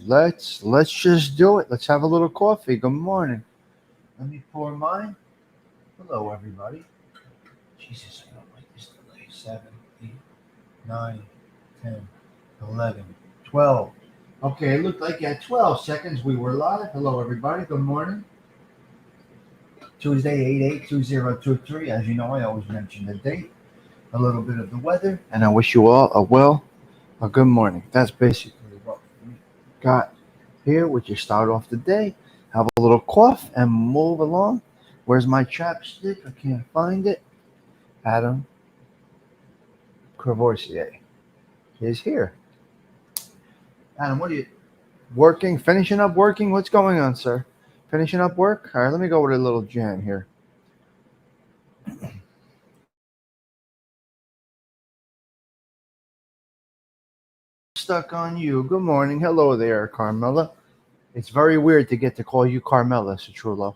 Let's just do it. Let's have a little coffee. Good morning. Let me pour mine. Hello, everybody. Jesus, I don't like this delay. 7, 8, 9, 10, 11, 12. Okay, it looked like at 12 seconds we were live. Hello, everybody. Good morning. Tuesday, 8/8/2023. As you know, I always mention the date, a little bit of the weather, and I wish you all a good morning. That's basically what we got here. We just start off the day, have a little cough, and move along. Where's my chapstick? I can't find it. Adam Cravoisier is here. Adam, what are you working? Finishing up working? What's going on, sir? Finishing up work? All right, let me go with a little jam here. Stuck on you. Good morning. Hello there, Carmela. It's very weird to get to call you Carmela, Citrullo.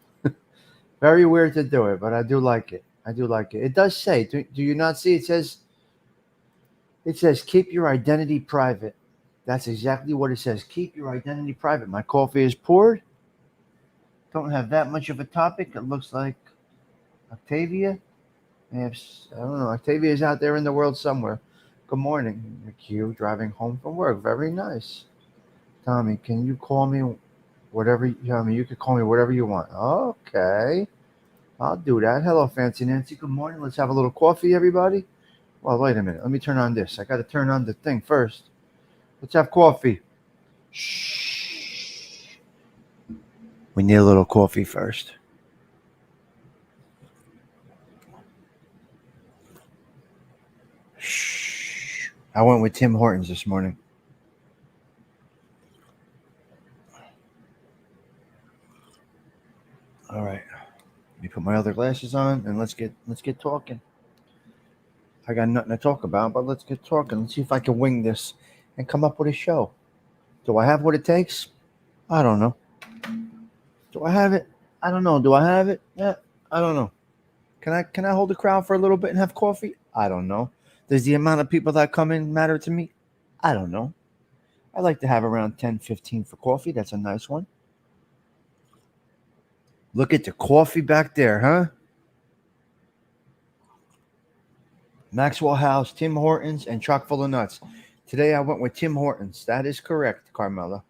Very weird to do it, but I do like it. I do like it. It does say, do you not see? It says keep your identity private. That's exactly what it says. Keep your identity private. My coffee is poured. Don't have that much of a topic. It looks like Octavia. I don't know. Octavia is out there in the world somewhere. Good morning. Q driving home from work. Very nice. Tommy, can you call me whatever? Tommy, you could call me whatever you want. Okay. I'll do that. Hello, Fancy Nancy. Good morning. Let's have a little coffee, everybody. Well, wait a minute. Let me turn on this. I got to turn on the thing first. Let's have coffee. Shh. We need a little coffee first. Shh. I went with Tim Hortons this morning. All right. Let me put my other glasses on and let's get talking. I got nothing to talk about, but let's get talking. Let's see if I can wing this and come up with a show. Do I have what it takes? I don't know. Do I have it? I don't know. Do I have it? Yeah, I don't know. Can I hold the crowd for a little bit and have coffee? I don't know. Does the amount of people that come in matter to me? I don't know. I like to have around 10, 15 for coffee. That's a nice one. Look at the coffee back there, huh? Maxwell House, Tim Hortons, and chock full of nuts. Today I went with Tim Hortons. That is correct, Carmela.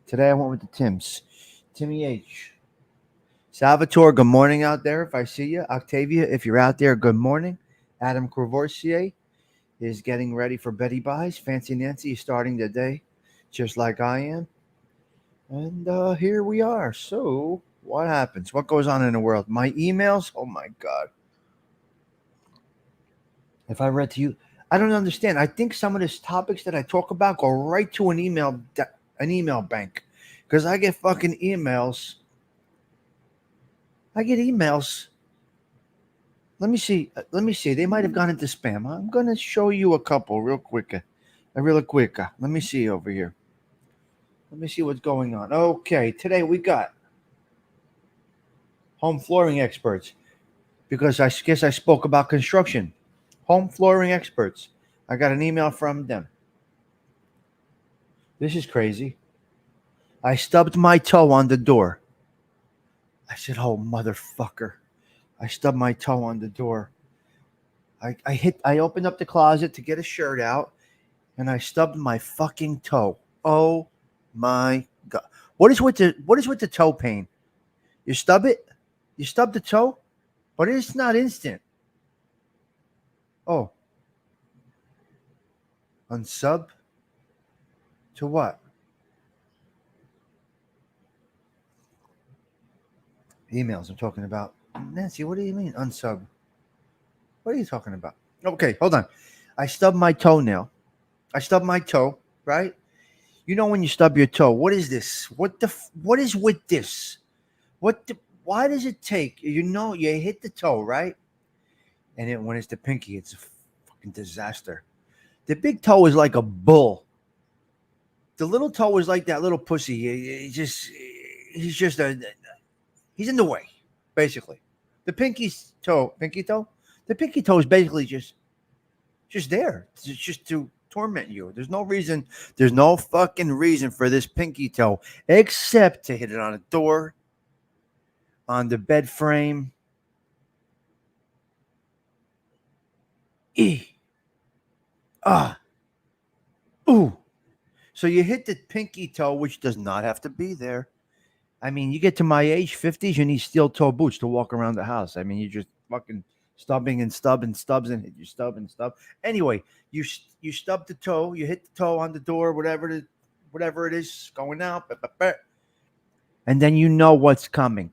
Today I went with the Tims. Timmy H. Salvatore, good morning out there if I see you. Octavia, if you're out there, good morning. Adam Cravoisier is getting ready for Betty Buys. Fancy Nancy is starting the day just like I am. And here we are. So, what happens? What goes on in the world? My emails? Oh my God. If I read to you, I don't understand. I think some of these topics that I talk about go right to an email bank, because I get fucking emails. I get emails. Let me see. Let me see. They might have gone into spam. I'm gonna show you a couple real quick. Real quick. Let me see over here. Let me see what's going on. Okay, today we got home flooring experts, because I guess I spoke about construction. Home flooring experts. I got an email from them. This is crazy. I stubbed my toe on the door. I said, "Oh motherfucker!" I stubbed my toe on the door. I opened up the closet to get a shirt out, and I stubbed my fucking toe. Oh my God! What is with the toe pain? You stub it? You stub the toe, but it's not instant. Oh, unsub to what? Emails I'm talking about. Nancy, what do you mean unsub? What are you talking about? Okay, hold on. I stubbed my toenail. I stubbed my toe, right? You know when you stub your toe, what is this? What is with this? Why does it take? You know, you hit the toe, right? And when it's the pinky, it's a fucking disaster. The big toe is like a bull. The little toe is like that little pussy. He's just he's in the way, basically. The pinky toe. The pinky toe is basically just there. It's just torment you. There's no reason. There's no fucking reason for this pinky toe except to hit it on a door, on the bed frame. E. Ah. Ooh. So you hit the pinky toe, which does not have to be there. I mean, you get to my age, 50s, you need steel toe boots to walk around the house. I mean, you just fucking stubbing and stubs and hit your stub and stub. Anyway, you stub the toe, you hit the toe on the door, whatever it is going out, and then you know what's coming.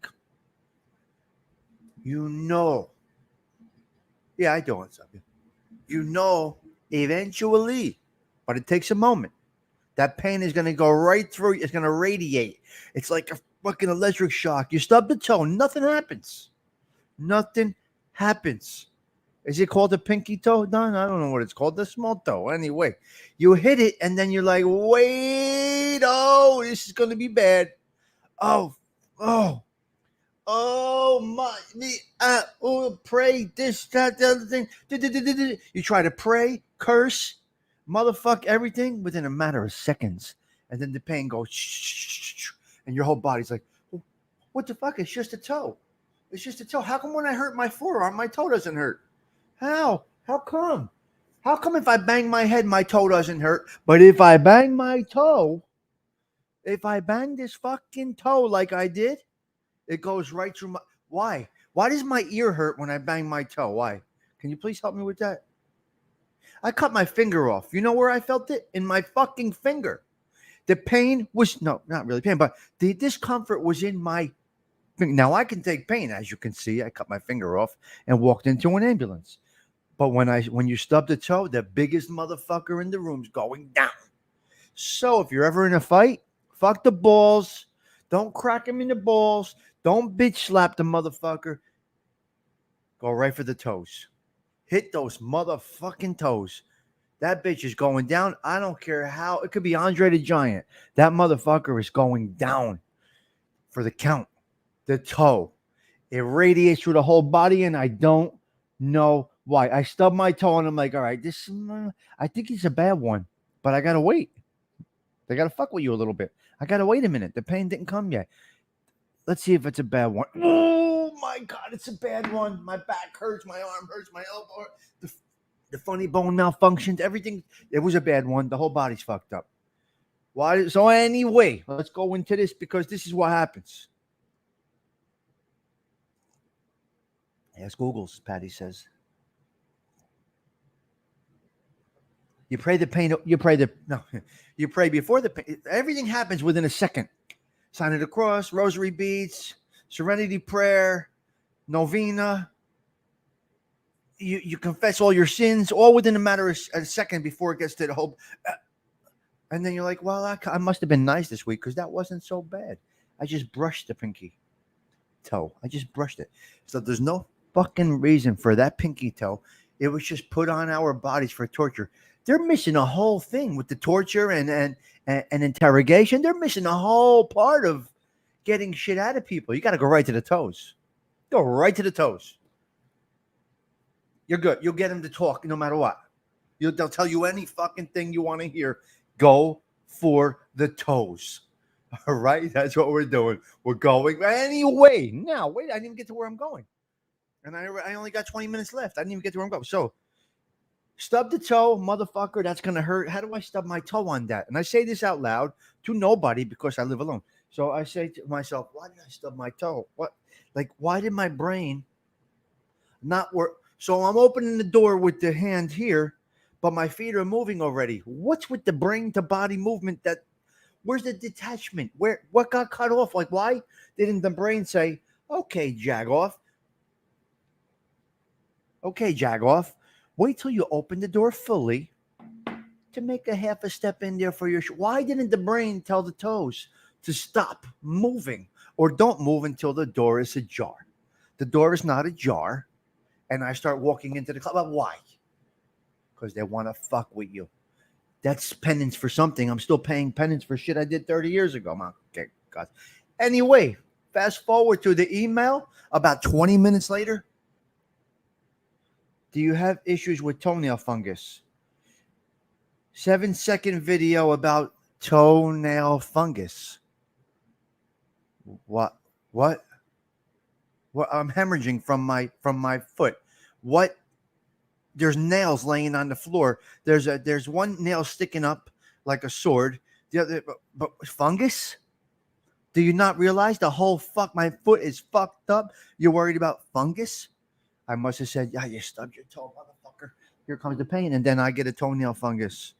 You know. Yeah, I do it, something. You know, eventually, but it takes a moment. That pain is going to go right through. It's going to radiate. It's like a fucking electric shock. You stub the toe, nothing happens. Nothing happens. Is it called a pinky toe, Don? I don't know what it's called. The small toe. Anyway, you hit it, and then you're like, wait, oh, this is going to be bad. Oh, my, pray, this, that, the other thing. You try to pray, curse, motherfuck everything within a matter of seconds. And then the pain goes, shh, and your whole body's like, what the fuck? It's just a toe. It's just a toe. How come when I hurt my forearm, my toe doesn't hurt? How? How come? How come if I bang my head, my toe doesn't hurt? But if I bang my toe, if I bang this fucking toe like I did, it goes right through my... Why? Why does my ear hurt when I bang my toe? Why? Can you please help me with that? I cut my finger off. You know where I felt it? In my fucking finger. The pain was... No, not really pain, but the discomfort was in my finger. Now, I can take pain. As you can see, I cut my finger off and walked into an ambulance. But when you stub the toe, the biggest motherfucker in the room's going down. So if you're ever in a fight, fuck the balls. Don't crack him in the balls. Don't bitch slap the motherfucker. Go right for the toes. Hit those motherfucking toes. That bitch is going down. I don't care how. It could be Andre the Giant. That motherfucker is going down for the count. The toe. It radiates through the whole body, and I don't know why. I stub my toe, and I'm like, all right, I think it's a bad one, but I got to wait. They got to fuck with you a little bit. I got to wait a minute. The pain didn't come yet. Let's see if it's a bad one. Oh, my God, it's a bad one. My back hurts. My arm hurts. My elbow hurts. The funny bone malfunctioned. Everything. It was a bad one. The whole body's fucked up. Why? So anyway, let's go into this because this is what happens. Ask Google's, Patty says. You pray the pain. You pray before the pain. Everything happens within a second. Sign of the cross, rosary beads, serenity prayer, novena. You confess all your sins, all within a matter of a second before it gets to the whole. And then you're like, well, I must have been nice this week because that wasn't so bad. I just brushed the pinky toe. I just brushed it. So there's no fucking reason for that pinky toe. It was just put on our bodies for torture. They're missing a whole thing with the torture and interrogation. They're missing a whole part of getting shit out of people. You got to go right to the toes. Go right to the toes. You're good. You'll get them to talk no matter what. They'll tell you any fucking thing you want to hear. Go for the toes. All right? That's what we're doing. We're going. Anyway, now, wait, I didn't even get to where I'm going. And I only got 20 minutes left. I didn't even get to where I'm going. So, stub the toe, motherfucker. That's going to hurt. How do I stub my toe on that? And I say this out loud to nobody because I live alone. So I say to myself, why did I stub my toe? What? Like, why did my brain not work? So I'm opening the door with the hand here, but my feet are moving already. What's with the brain to body movement? Where's the detachment? What got cut off? Like, why didn't the brain say, okay, Jagoff, wait till you open the door fully to make a half a step in there for your... Why didn't the brain tell the toes to stop moving or don't move until the door is ajar? The door is not ajar, and I start walking into the club. But why? Because they want to fuck with you. That's penance for something. I'm still paying penance for shit I did 30 years ago. Okay, God. Anyway, fast forward to the email about 20 minutes later. Do you have issues with toenail fungus? 7-second video about toenail fungus. What? What? What? I'm hemorrhaging from my foot. What? There's nails laying on the floor. There's one nail sticking up like a sword. The other, but fungus? Do you not realize the whole my foot is fucked up? You're worried about fungus? I must have said, yeah, you stubbed your toe, motherfucker. Here comes the pain. And then I get a toenail fungus.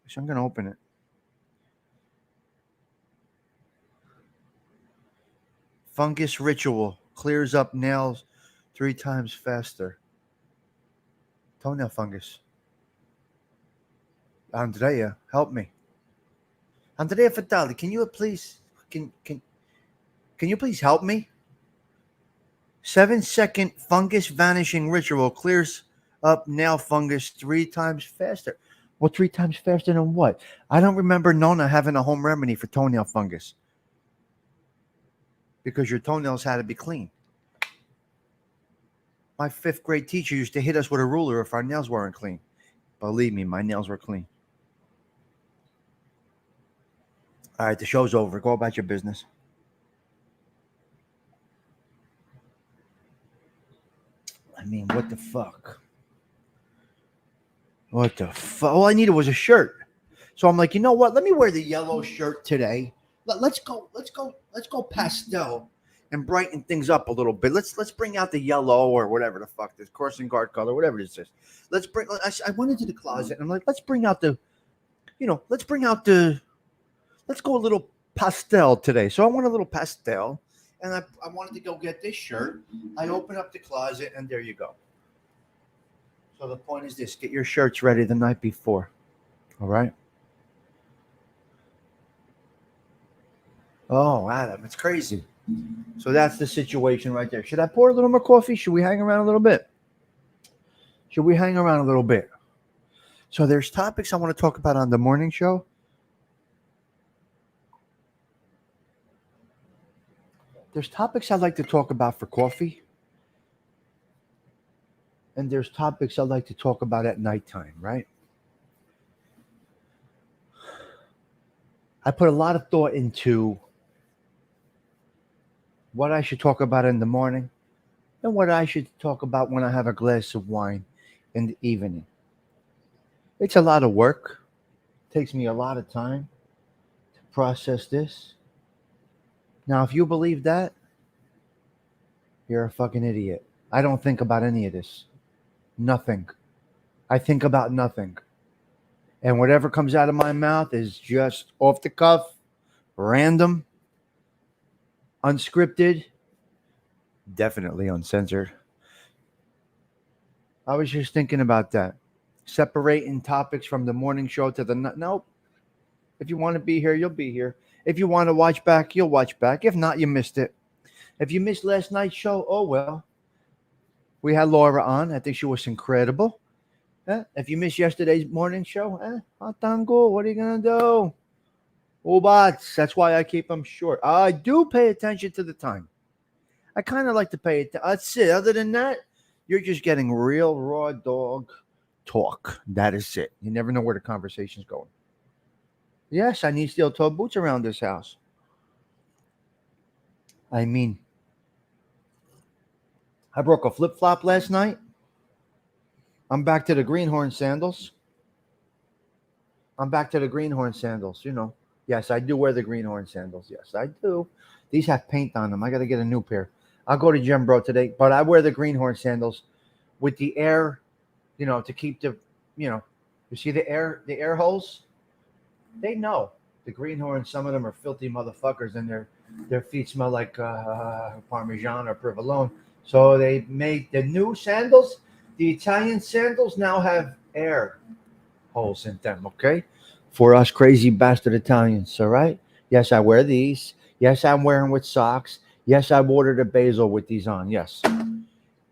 So I'm going to open it. Fungus ritual clears up nails 3 times faster. Toenail fungus. Andrea, help me. Andrea Fatali, can you please can you please help me? 7-second fungus vanishing ritual clears up nail fungus 3 times faster. Well, 3 times faster than what? I don't remember Nona having a home remedy for toenail fungus. Because your toenails had to be clean. My 5th grade teacher used to hit us with a ruler if our nails weren't clean. Believe me, my nails were clean. All right, the show's over. Go about your business. I mean, what the fuck? What the fuck? All I needed was a shirt. So I'm like, you know what? Let me wear the yellow shirt today. Let's go pastel and brighten things up a little bit. Let's bring out the yellow or whatever the fuck this crossing guard color, whatever this is. I went into the closet and I'm like, let's go a little pastel today. So I want a little pastel, and I wanted to go get this shirt. I open up the closet, and there you go. So the point is this: get your shirts ready the night before. All right? Oh, Adam, it's crazy. So that's the situation right there. Should I pour a little more coffee? Should we hang around a little bit? So there's topics I want to talk about on the morning show. There's topics I'd like to talk about for coffee. And there's topics I'd like to talk about at nighttime, right? I put a lot of thought into what I should talk about in the morning and what I should talk about when I have a glass of wine in the evening. It's a lot of work. It takes me a lot of time to process this. Now, if you believe that, you're a fucking idiot. I don't think about any of this. Nothing. I think about nothing. And whatever comes out of my mouth is just off the cuff, random, unscripted, definitely uncensored. I was just thinking about that. Separating topics from the morning show to the night. Nope. If you want to be here, you'll be here. If you want to watch back, you'll watch back. If not, you missed it. If you missed last night's show, oh well. We had Laura on. I think she was incredible. If you missed yesterday's morning show, tango, what are you going to do? Ubats. That's why I keep them short. I do pay attention to the time. I kind of like to pay attention. That's it. Other than that, you're just getting real raw dog talk. That is it. You never know where the conversation's going. Yes, I need steel-toe boots around this house. I mean, I broke a flip-flop last night. I'm back to the greenhorn sandals. You know. Yes, I do wear the greenhorn sandals. Yes, I do. These have paint on them. I got to get a new pair. I'll go to Gem Bro today, but I wear the greenhorn sandals with the air, to keep the, you see the air holes? They know. The greenhorns, some of them are filthy motherfuckers, and their feet smell like Parmesan or provolone. So they make the new sandals. The Italian sandals now have air holes in them, okay? For us crazy bastard Italians, all right? Yes, I wear these. Yes, I'm wearing with socks. Yes, I ordered a basil with these on. Yes.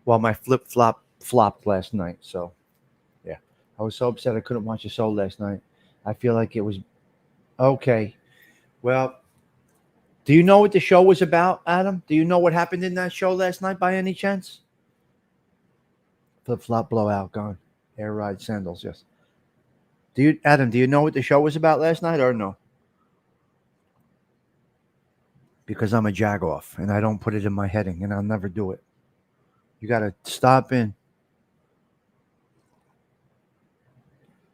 Well, my flip-flop flopped last night, so yeah. I was so upset I couldn't watch the show last night. I feel like it was okay. Well, do you know what the show was about, Adam? Do you know what happened in that show last night by any chance? Flip-flop blowout gone. Air ride sandals, yes. Adam, do you know what the show was about last night or no? Because I'm a jagoff and I don't put it in my heading and I'll never do it. You got to stop in.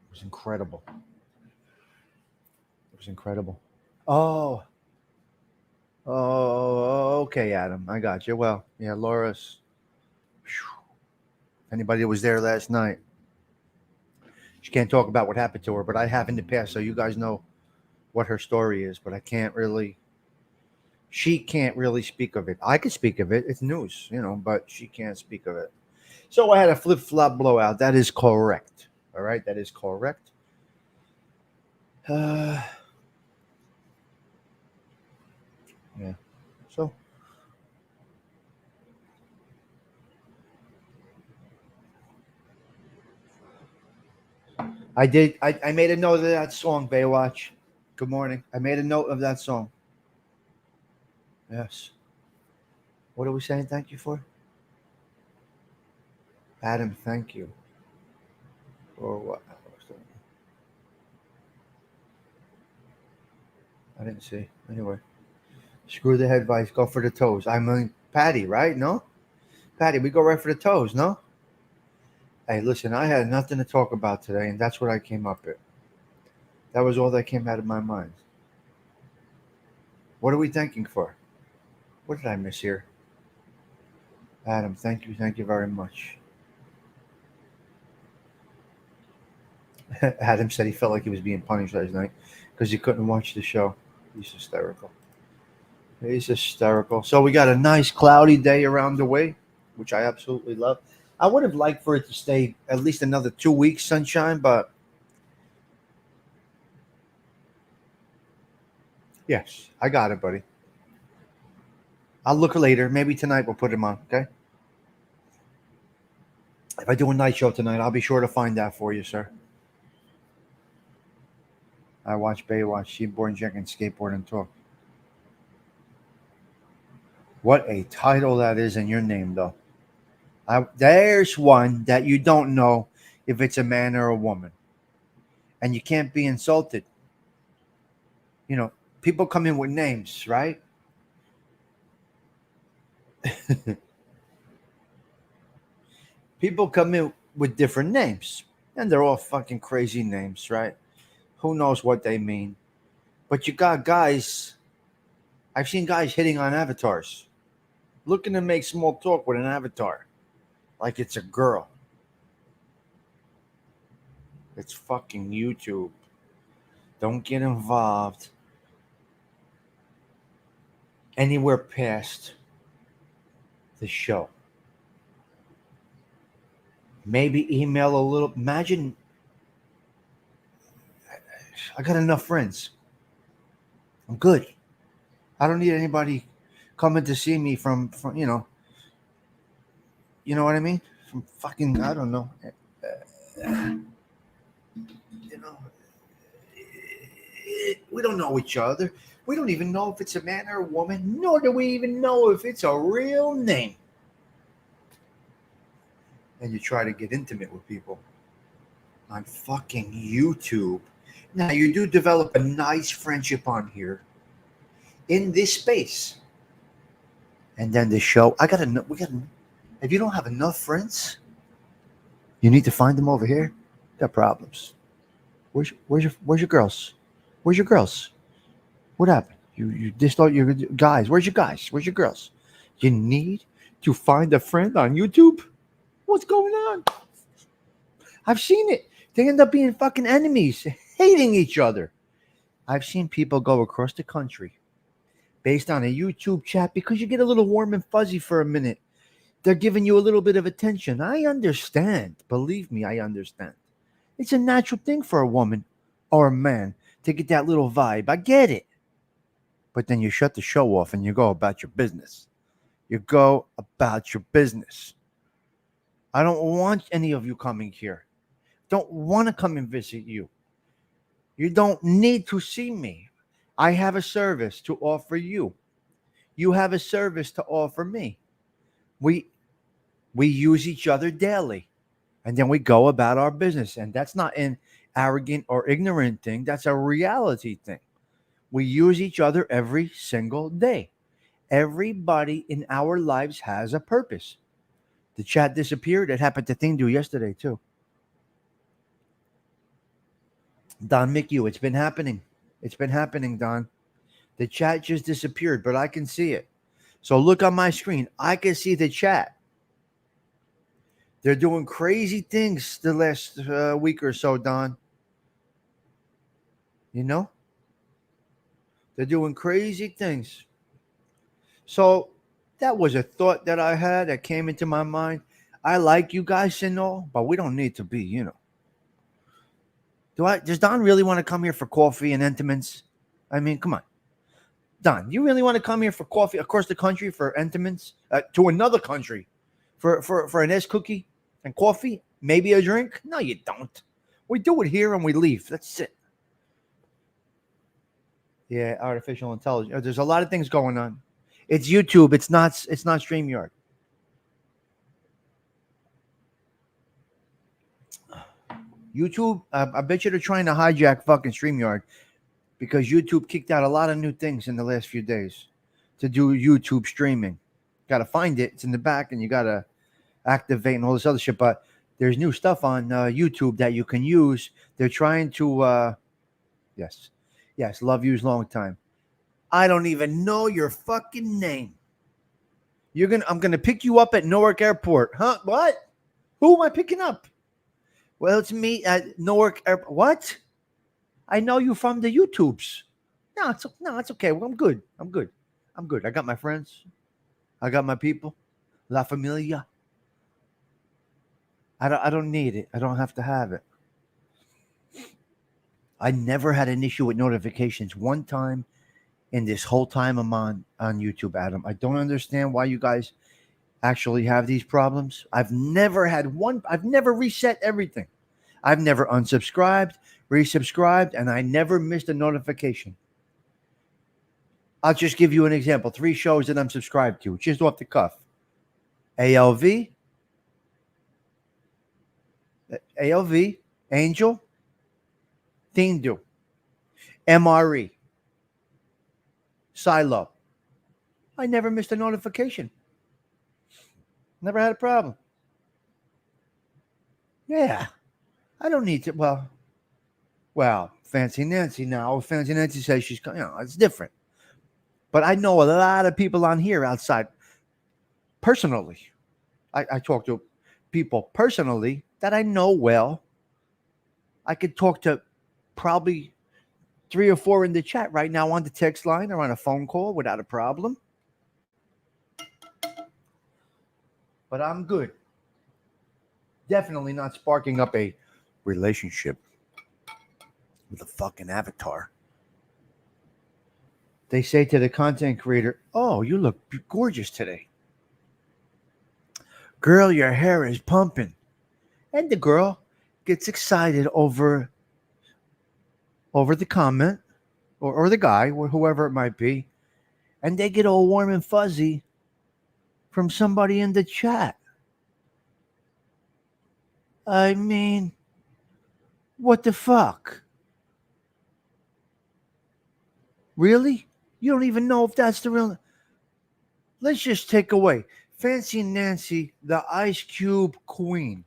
It was incredible. It was incredible. Oh, oh, okay, Adam. I got you. Well, yeah, Laura's. Anybody that was there last night, she can't talk about what happened to her, but I have in the past, so you guys know what her story is, but I can't really. She can't really speak of it. I could speak of it. It's news, but she can't speak of it. So I had a flip flop blowout. That is correct. All right, that is correct. Uh, yeah. So I did. I made a note of that song, Baywatch. Good morning. I made a note of that song. Yes. What are we saying? Thank you for, Adam. Thank you for what? I didn't see. Anyway, screw the head vice. Go for the toes. I mean, Patty, right? No, Patty. We go right for the toes. No. Hey, listen. I had nothing to talk about today, and that's what I came up with. That was all that came out of my mind. What are we thanking for? What did I miss here? Adam, thank you. Thank you very much. Adam said he felt like he was being punished last night because he couldn't watch the show. He's hysterical. He's hysterical. So we got a nice cloudy day around the way, which I absolutely love. I would have liked for it to stay at least another 2 weeks sunshine, but yes, I got it, buddy. I'll look later. Maybe tonight we'll put him on, okay? If I do a night show tonight, I'll be sure to find that for you, sir. I watch Baywatch, Sheepborn Jack, and Skateboard and Talk. What a title that is in your name, though. There's one that you don't know if it's a man or a woman, and you can't be insulted. You know, people come in with names, right? People come in with different names, and they're all fucking crazy names, right? Who knows what they mean? But you got guys. I've seen guys hitting on avatars, looking to make small talk with an avatar, like it's a girl. It's fucking YouTube. Don't get involved anywhere past the show. Maybe email a little. Imagine I got enough friends. I'm good. I don't need anybody coming to see me from you know what I mean? From fucking I don't know. You know, we don't know each other. We don't even know if it's a man or a woman, nor do we even know if it's a real name. And you try to get intimate with people on fucking YouTube. Now you do develop a nice friendship on here in this space, and then the show. We got. If you don't have enough friends, you need to find them over here. Got problems. Where's your girls? Where's your girls? What happened? You dished out your guys. Where's your guys? Where's your girls? You need to find a friend on YouTube. What's going on? I've seen it. They end up being fucking enemies, hating each other. I've seen people go across the country based on a YouTube chat because you get a little warm and fuzzy for a minute. They're giving you a little bit of attention. I understand. Believe me, I understand. It's a natural thing for a woman or a man to get that little vibe. I get it. But then you shut the show off and you go about your business. You go about your business. I don't want any of you coming here. Don't want to come and visit you. You don't need to see me. I have a service to offer you. You have a service to offer me. We we use each other daily, and then we go about our business. And that's not arrogant or ignorant thing. That's a reality thing. We use each other every single day. Everybody in our lives has a purpose. The chat disappeared. It happened to Thing Do yesterday too. Don McHugh, it's been happening. It's been happening, Don. The chat just disappeared, but I can see it. So look on my screen. I can see the chat. They're doing crazy things the last week or so, Don. You know? They're doing crazy things. So that was a thought that I had that came into my mind. I like you guys and all, but we don't need to be, Does Don really want to come here for coffee and intimates? I mean, come on. Don, you really want to come here for coffee across the country for intimates? To another country for an S cookie and coffee? Maybe a drink? No, you don't. We do it here and we leave. That's it. Yeah, artificial intelligence. There's a lot of things going on. It's YouTube. It's not StreamYard. YouTube, I bet you they're trying to hijack fucking StreamYard because YouTube kicked out a lot of new things in the last few days to do YouTube streaming. Got to find it. It's in the back and you got to activate and all this other shit. But there's new stuff on YouTube that you can use. They're trying to, yes, love yous long time. I don't even know your fucking name. I'm gonna pick you up at Newark Airport. Huh? What? Who am I picking up? Well, it's me at Newark Airport. What? I know you from the YouTubes. No, it's okay. Well, I'm good. I got my friends. I got my people. La Familia. I don't need it. I don't have to have it. I never had an issue with notifications one time in this whole time I'm on YouTube, Adam. I don't understand why you guys actually have these problems. I've never had one. I've never reset everything. I've never unsubscribed, resubscribed, and I never missed a notification. I'll just give you an example. 3 shows that I'm subscribed to, just off the cuff. ALV, Angel, Tindu, MRE, Silo. I never missed a notification. Never had a problem. Yeah. I don't need to. Well, Fancy Nancy now. Fancy Nancy says she's, it's different. But I know a lot of people on here outside personally. I talk to people personally that I know well. I could talk to probably 3 or 4 in the chat right now on the text line or on a phone call without a problem. But I'm good. Definitely not sparking up a relationship with a fucking avatar. They say to the content creator, "Oh, you look gorgeous today. Girl, your hair is pumping." And the girl gets excited over the comment or the guy or whoever it might be. And they get all warm and fuzzy from somebody in the chat. I mean, what the fuck? Really? You don't even know if that's the real. Let's just take away Fancy Nancy, the Ice Cube Queen.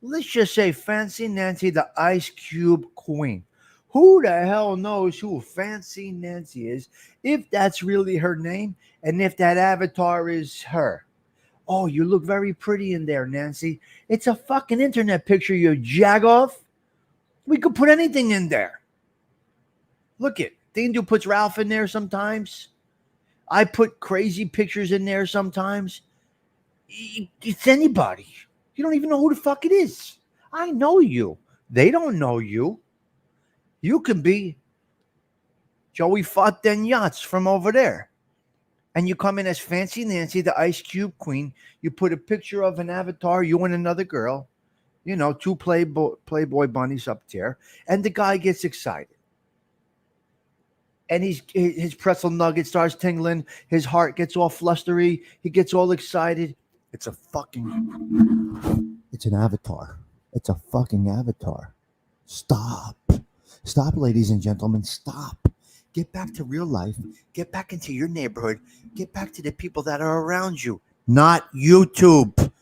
Let's just say Fancy Nancy, the Ice Cube Queen. Who the hell knows who Fancy Nancy is, if that's really her name, and if that avatar is her? Oh, you look very pretty in there, Nancy. It's a fucking internet picture, you jagoff. We could put anything in there. Look it. Dindu puts Ralph in there sometimes. I put crazy pictures in there sometimes. It's anybody. You don't even know who the fuck it is. I know you. They don't know you. You can be Joey Fotten Yachts from over there. And you come in as Fancy Nancy, the Ice Cube Queen. You put a picture of an avatar, you and another girl. 2 Playboy bunnies up there. And the guy gets excited. And his pretzel nugget starts tingling. His heart gets all flustery. He gets all excited. It's an avatar. It's a fucking avatar. Stop. Stop, ladies and gentlemen. Stop. Get back to real life. Get back into your neighborhood. Get back to the people that are around you. Not YouTube.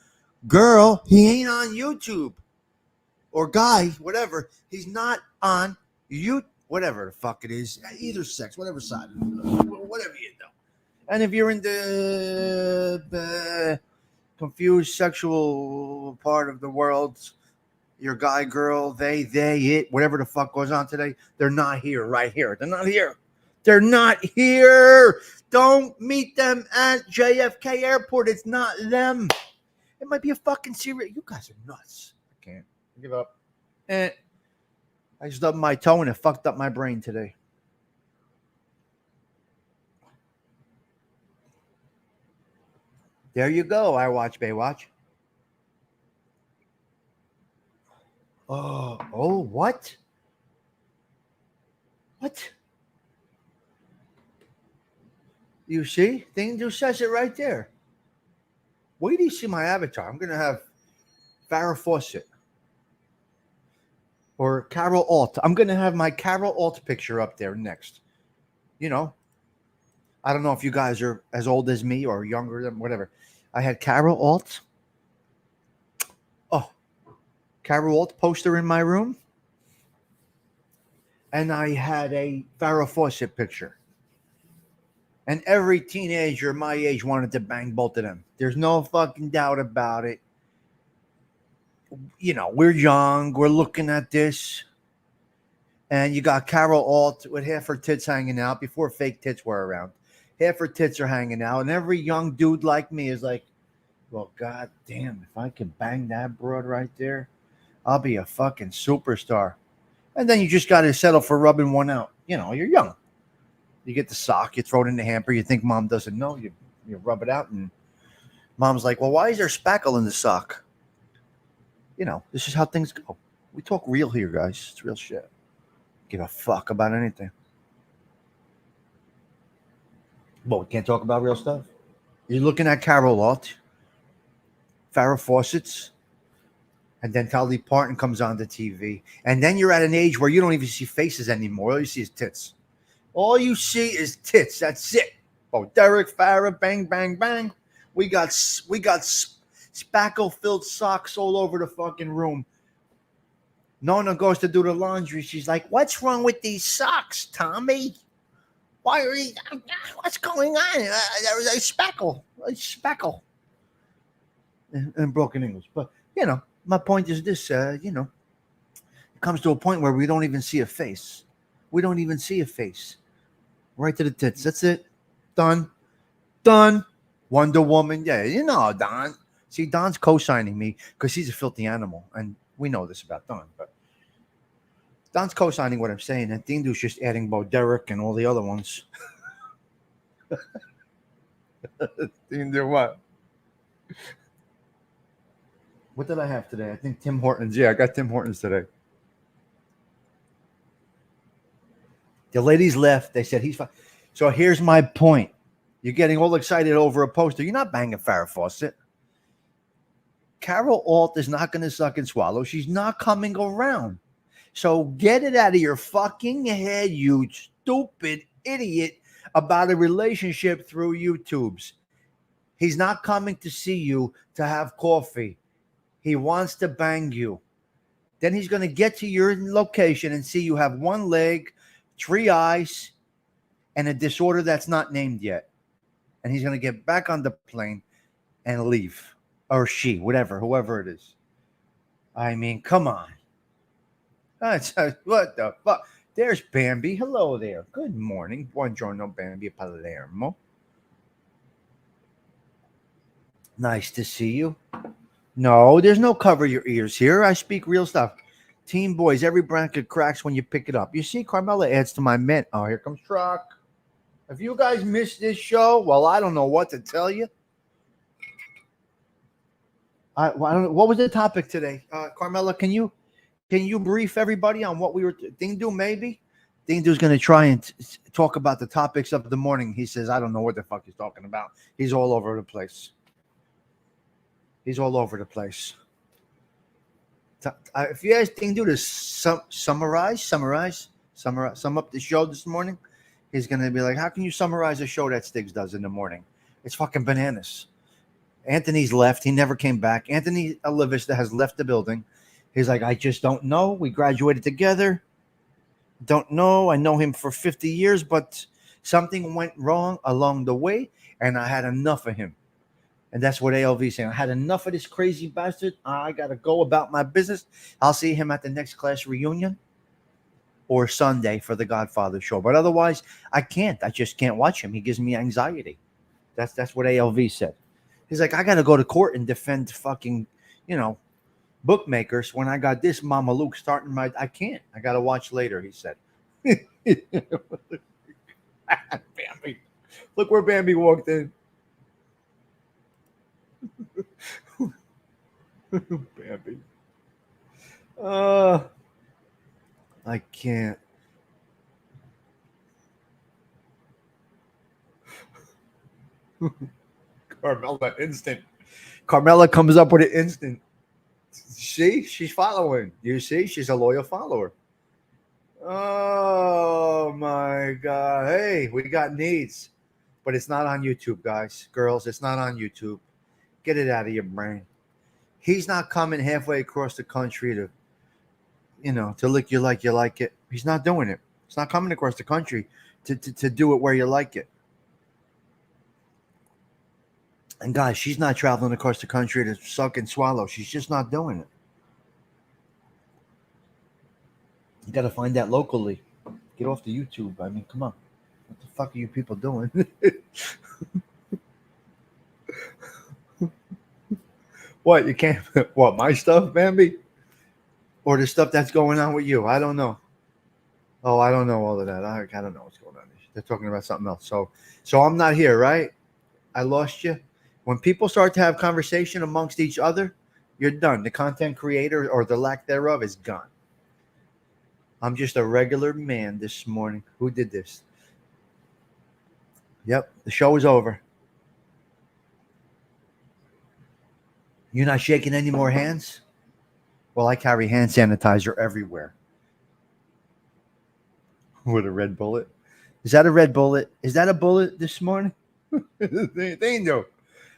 Girl, he ain't on YouTube. Or guy, whatever. He's not on you. Whatever the fuck it is. Either sex, whatever side. Whatever you know. And if you're in the confused sexual part of the world, your guy, girl, they, it, whatever the fuck goes on today, they're not here, right here. They're not here. They're not here. Don't meet them at JFK Airport. It's not them. It might be a fucking serious. You guys are nuts. I can't. Give up. I stubbed my toe and it fucked up my brain today. There you go. I watch Baywatch. Oh, what? What? You see? Thing just says it right there. Wait till you see my avatar. I'm going to have Farrah Fawcett or Carol Alt. I'm going to have my Carol Alt picture up there next. You know, I don't know if you guys are as old as me or younger than whatever. I had Carol Alt. Oh, Carol Alt poster in my room. And I had a Farrah Fawcett picture. And every teenager my age wanted to bang both of them. There's no fucking doubt about it. You know, we're young. We're looking at this. And you got Carol Alt with half her tits hanging out before fake tits were around. Half her tits are hanging out. And every young dude like me is like, well, god damn, if I can bang that broad right there, I'll be a fucking superstar. And then you just got to settle for rubbing one out. You know, you're young. You get the sock, you throw it in the hamper, you think mom doesn't know, you rub it out, and mom's like, well, why is there spackle in the sock? You know, this is how things go. We talk real here, guys. It's real shit. Give a fuck about anything. Well, we can't talk about real stuff. You're looking at Carol Alt, Farrah Fawcett's, and then Dolly Parton comes on the TV. And then you're at an age where you don't even see faces anymore. All you see is tits. All you see is tits. That's it. Oh, Derek, Farrah, bang, bang, bang. We got spackle-filled socks all over the fucking room. Nona goes to do the laundry. She's like, what's wrong with these socks, Tommy? Why are you, what's going on? There's a speckle. In broken English. But, you know, my point is this, you know, it comes to a point where we don't even see a face. We don't even see a face. Right to the tits. That's it. Done. Wonder Woman. Yeah, you know Don. See, Don's co-signing me because he's a filthy animal. And we know this about Don. But Don's co-signing what I'm saying. And Dindu's just adding Bo Derek and all the other ones. Dindu what? What did I have today? I think Tim Hortons. Yeah, I got Tim Hortons today. The ladies left. They said he's fine. So here's my point. You're getting all excited over a poster. You're not banging Farrah Fawcett. Carol Alt is not going to suck and swallow. She's not coming around. So get it out of your fucking head, you stupid idiot, about a relationship through YouTubes. He's not coming to see you to have coffee. He wants to bang you. Then he's going to get to your location and see you have one leg, 3 eyes, and a disorder that's not named yet. And he's going to get back on the plane and leave. Or she, whatever, whoever it is. I mean, come on. What the fuck? There's Bambi. Hello there. Good morning. Buongiorno, Bambi Palermo. Nice to see you. No, there's no cover your ears here. I speak real stuff. Teen boys, every bracket cracks when you pick it up. You see, Carmela adds to my mint. Oh, here comes Truck. If you guys missed this show, well, I don't know what to tell you. I don't know. What was the topic today? Carmela, can you brief everybody on what we were Dindu maybe? Dindu's going to try and talk about the topics of the morning. He says, I don't know what the fuck he's talking about. He's all over the place. If you ask Ding Dude to sum up the show this morning, he's gonna be like, "How can you summarize a show that Stigs does in the morning? It's fucking bananas." Anthony's left. He never came back. Anthony Olivista has left the building. He's like, "I just don't know. We graduated together. Don't know. I know him for 50 years, but something went wrong along the way, and I had enough of him." And that's what ALV is saying. I had enough of this crazy bastard. I got to go about my business. I'll see him at the next class reunion or Sunday for the Godfather show. But otherwise, I can't. I just can't watch him. He gives me anxiety. That's what ALV said. He's like, I got to go to court and defend fucking, bookmakers when I got this Mama Luke starting my. I can't. I got to watch later, he said. Bambi. Look where Bambi walked in. Bambi. I can't. Carmella instant. Carmella comes up with it instant. See, she's following. You see, she's a loyal follower. Oh my God. Hey, we got needs. But it's not on YouTube, guys. Girls, it's not on YouTube. Get it out of your brain. He's not coming halfway across the country to lick you like it. He's not doing it. He's not coming across the country to do it where you like it. And guys, she's not traveling across the country to suck and swallow. She's just not doing it. You got to find that locally. Get off the YouTube. I mean, come on. What the fuck are you people doing? What, you can't? What, my stuff, Bambi? Or the stuff that's going on with you? I don't know. Oh, I don't know all of that. I don't know what's going on. They're talking about something else. So I'm not here, right? I lost you. When people start to have conversation amongst each other, you're done. The content creator or the lack thereof is gone. I'm just a regular man this morning. Who did this? Yep, the show is over. You're not shaking any more hands? Well, I carry hand sanitizer everywhere. With a red bullet. Is that a red bullet? Is that a bullet this morning? They know.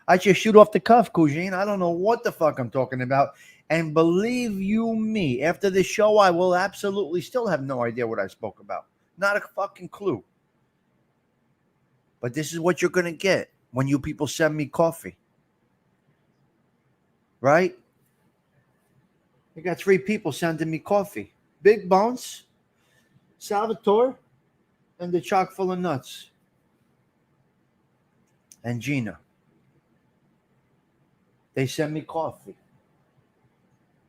I just shoot off the cuff, Cousine. I don't know what the fuck I'm talking about. And believe you me, after this show, I will absolutely still have no idea what I spoke about. Not a fucking clue. But this is what you're going to get when you people send me coffee. Right? I got 3 people sending me coffee. Big Bones, Salvatore, and the chock full of nuts. And Gina. They send me coffee.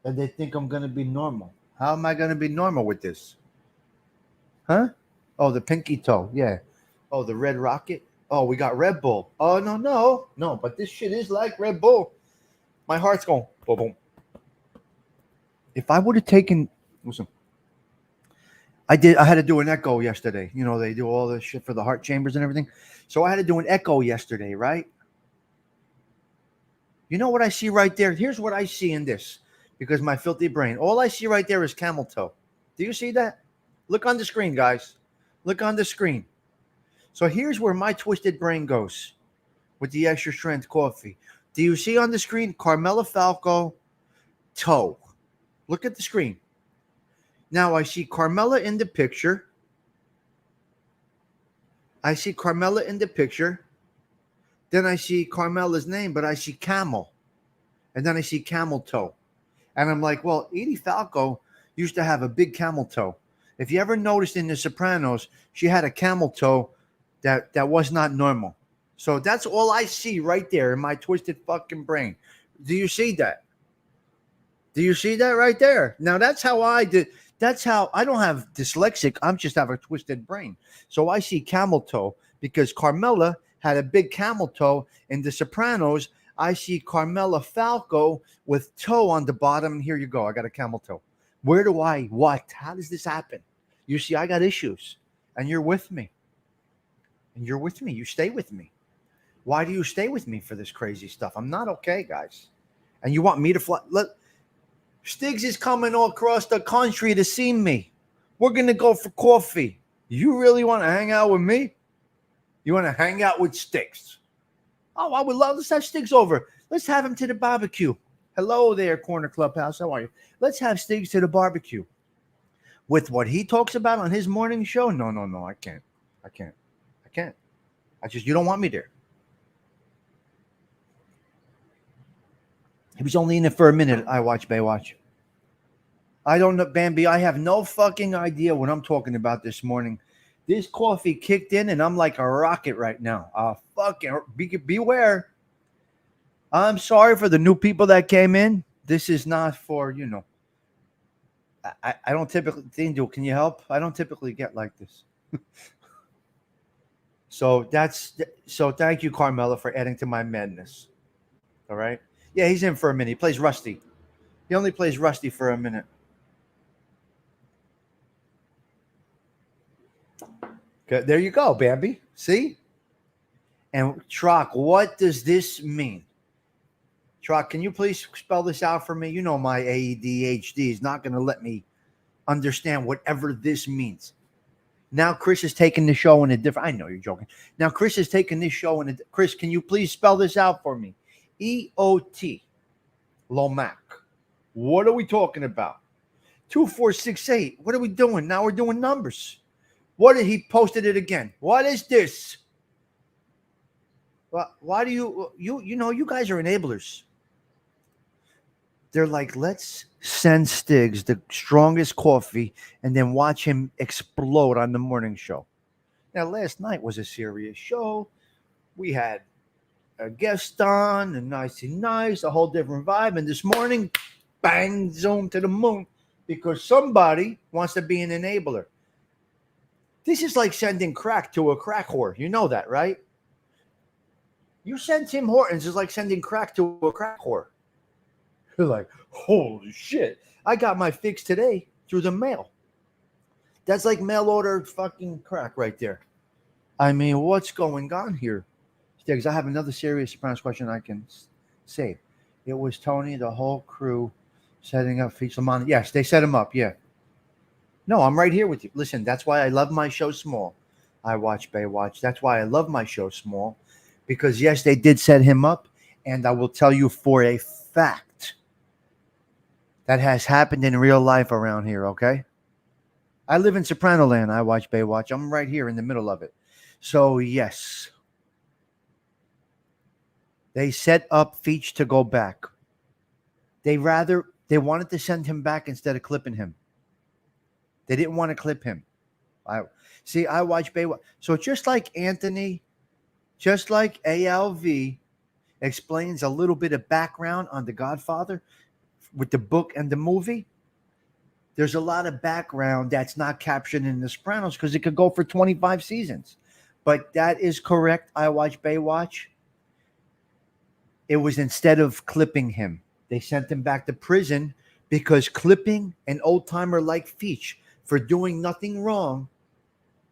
And they think I'm going to be normal. How am I going to be normal with this? Huh? Oh, the pinky toe. Yeah. Oh, the Red Rocket. Oh, we got Red Bull. Oh, no. But this shit is like Red Bull. My heart's going boom, boom. If I would have taken, listen, I had to do an echo yesterday. They do all this shit for the heart chambers and everything. So I had to do an echo yesterday, right? You know what I see right there? Here's what I see in this, because my filthy brain. All I see right there is camel toe. Do you see that? Look on the screen, guys. Look on the screen. So here's where my twisted brain goes with the extra strength coffee. Do you see on the screen Carmela Falco toe? Look at the screen. Now I see Carmela in the picture. Then I see Carmela's name, but I see camel. And then I see camel toe. And I'm like, well, Edie Falco used to have a big camel toe. If you ever noticed in The Sopranos, she had a camel toe that was not normal. So that's all I see right there in my twisted fucking brain. Do you see that? Do you see that right there? Now that's how I did. That's how I don't have dyslexic. I'm just have a twisted brain. So I see camel toe because Carmela had a big camel toe. In The Sopranos, I see Carmela Falco with toe on the bottom. And here you go. I got a camel toe. Where do I, what? How does this happen? You see, I got issues. And you're with me. And you're with me. You stay with me. Why do you stay with me for this crazy stuff? I'm not okay, guys. And you want me to fly? Stigs is coming all across the country to see me. We're going to go for coffee. You really want to hang out with me? You want to hang out with Stigs? Oh, I would love. Let's have Stigs over. Let's have him to the barbecue. Hello there, Corner Clubhouse. How are you? Let's have Stigs to the barbecue. With what he talks about on his morning show? No. I can't. You don't want me there. He was only in it for a minute. I watch Baywatch. I don't know, Bambi. I have no fucking idea what I'm talking about this morning. This coffee kicked in, and I'm like a rocket right now. Beware. I'm sorry for the new people that came in. This is not for, I don't typically think, can you help? I don't typically get like this. So thank you, Carmela, for adding to my madness. All right. Yeah, he's in for a minute. He plays Rusty. He only plays Rusty for a minute. Okay, there you go, Bambi. See? And Trock, what does this mean? Trock, can you please spell this out for me? You know my ADHD is not going to let me understand whatever this means. Now Chris is taking the show in a different... I know you're joking. Now Chris is taking this show in a... Chris, can you please spell this out for me? EOT. Lomac. What are we talking about? 2468. What are we doing? Now we're doing numbers. What did he posted it again? What is this? Why do you guys are enablers. They're like, let's send Stigs the strongest coffee and then watch him explode on the morning show. Now, last night was a serious show. We had a guest on, and nice, a whole different vibe. And this morning, bang, zoom to the moon, because somebody wants to be an enabler. This is like sending crack to a crack whore. You know that, right? You send Tim Hortons is like sending crack to a crack whore. You're like, holy shit. I got my fix today through the mail. That's like mail order fucking crack right there. I mean, what's going on here? Stigs, I have another serious Sopranos question I can say. It was Tony, the whole crew, setting up Feast Lamont. Yes, they set him up, yeah. No, I'm right here with you. Listen, that's why I love my show small. I watch Baywatch. That's why I love my show small. Because, yes, they did set him up. And I will tell you for a fact that has happened in real life around here, okay? I live in Soprano Land. I watch Baywatch. I'm right here in the middle of it. So, yes. They set up Feach to go back. They wanted to send him back instead of clipping him. They didn't want to clip him. I watch Baywatch. So just like Anthony, just like ALV explains a little bit of background on The Godfather with the book and the movie, there's a lot of background that's not captured in The Sopranos because it could go for 25 seasons. But that is correct. I watch Baywatch. It was instead of clipping him. They sent him back to prison because clipping an old-timer like Feach for doing nothing wrong,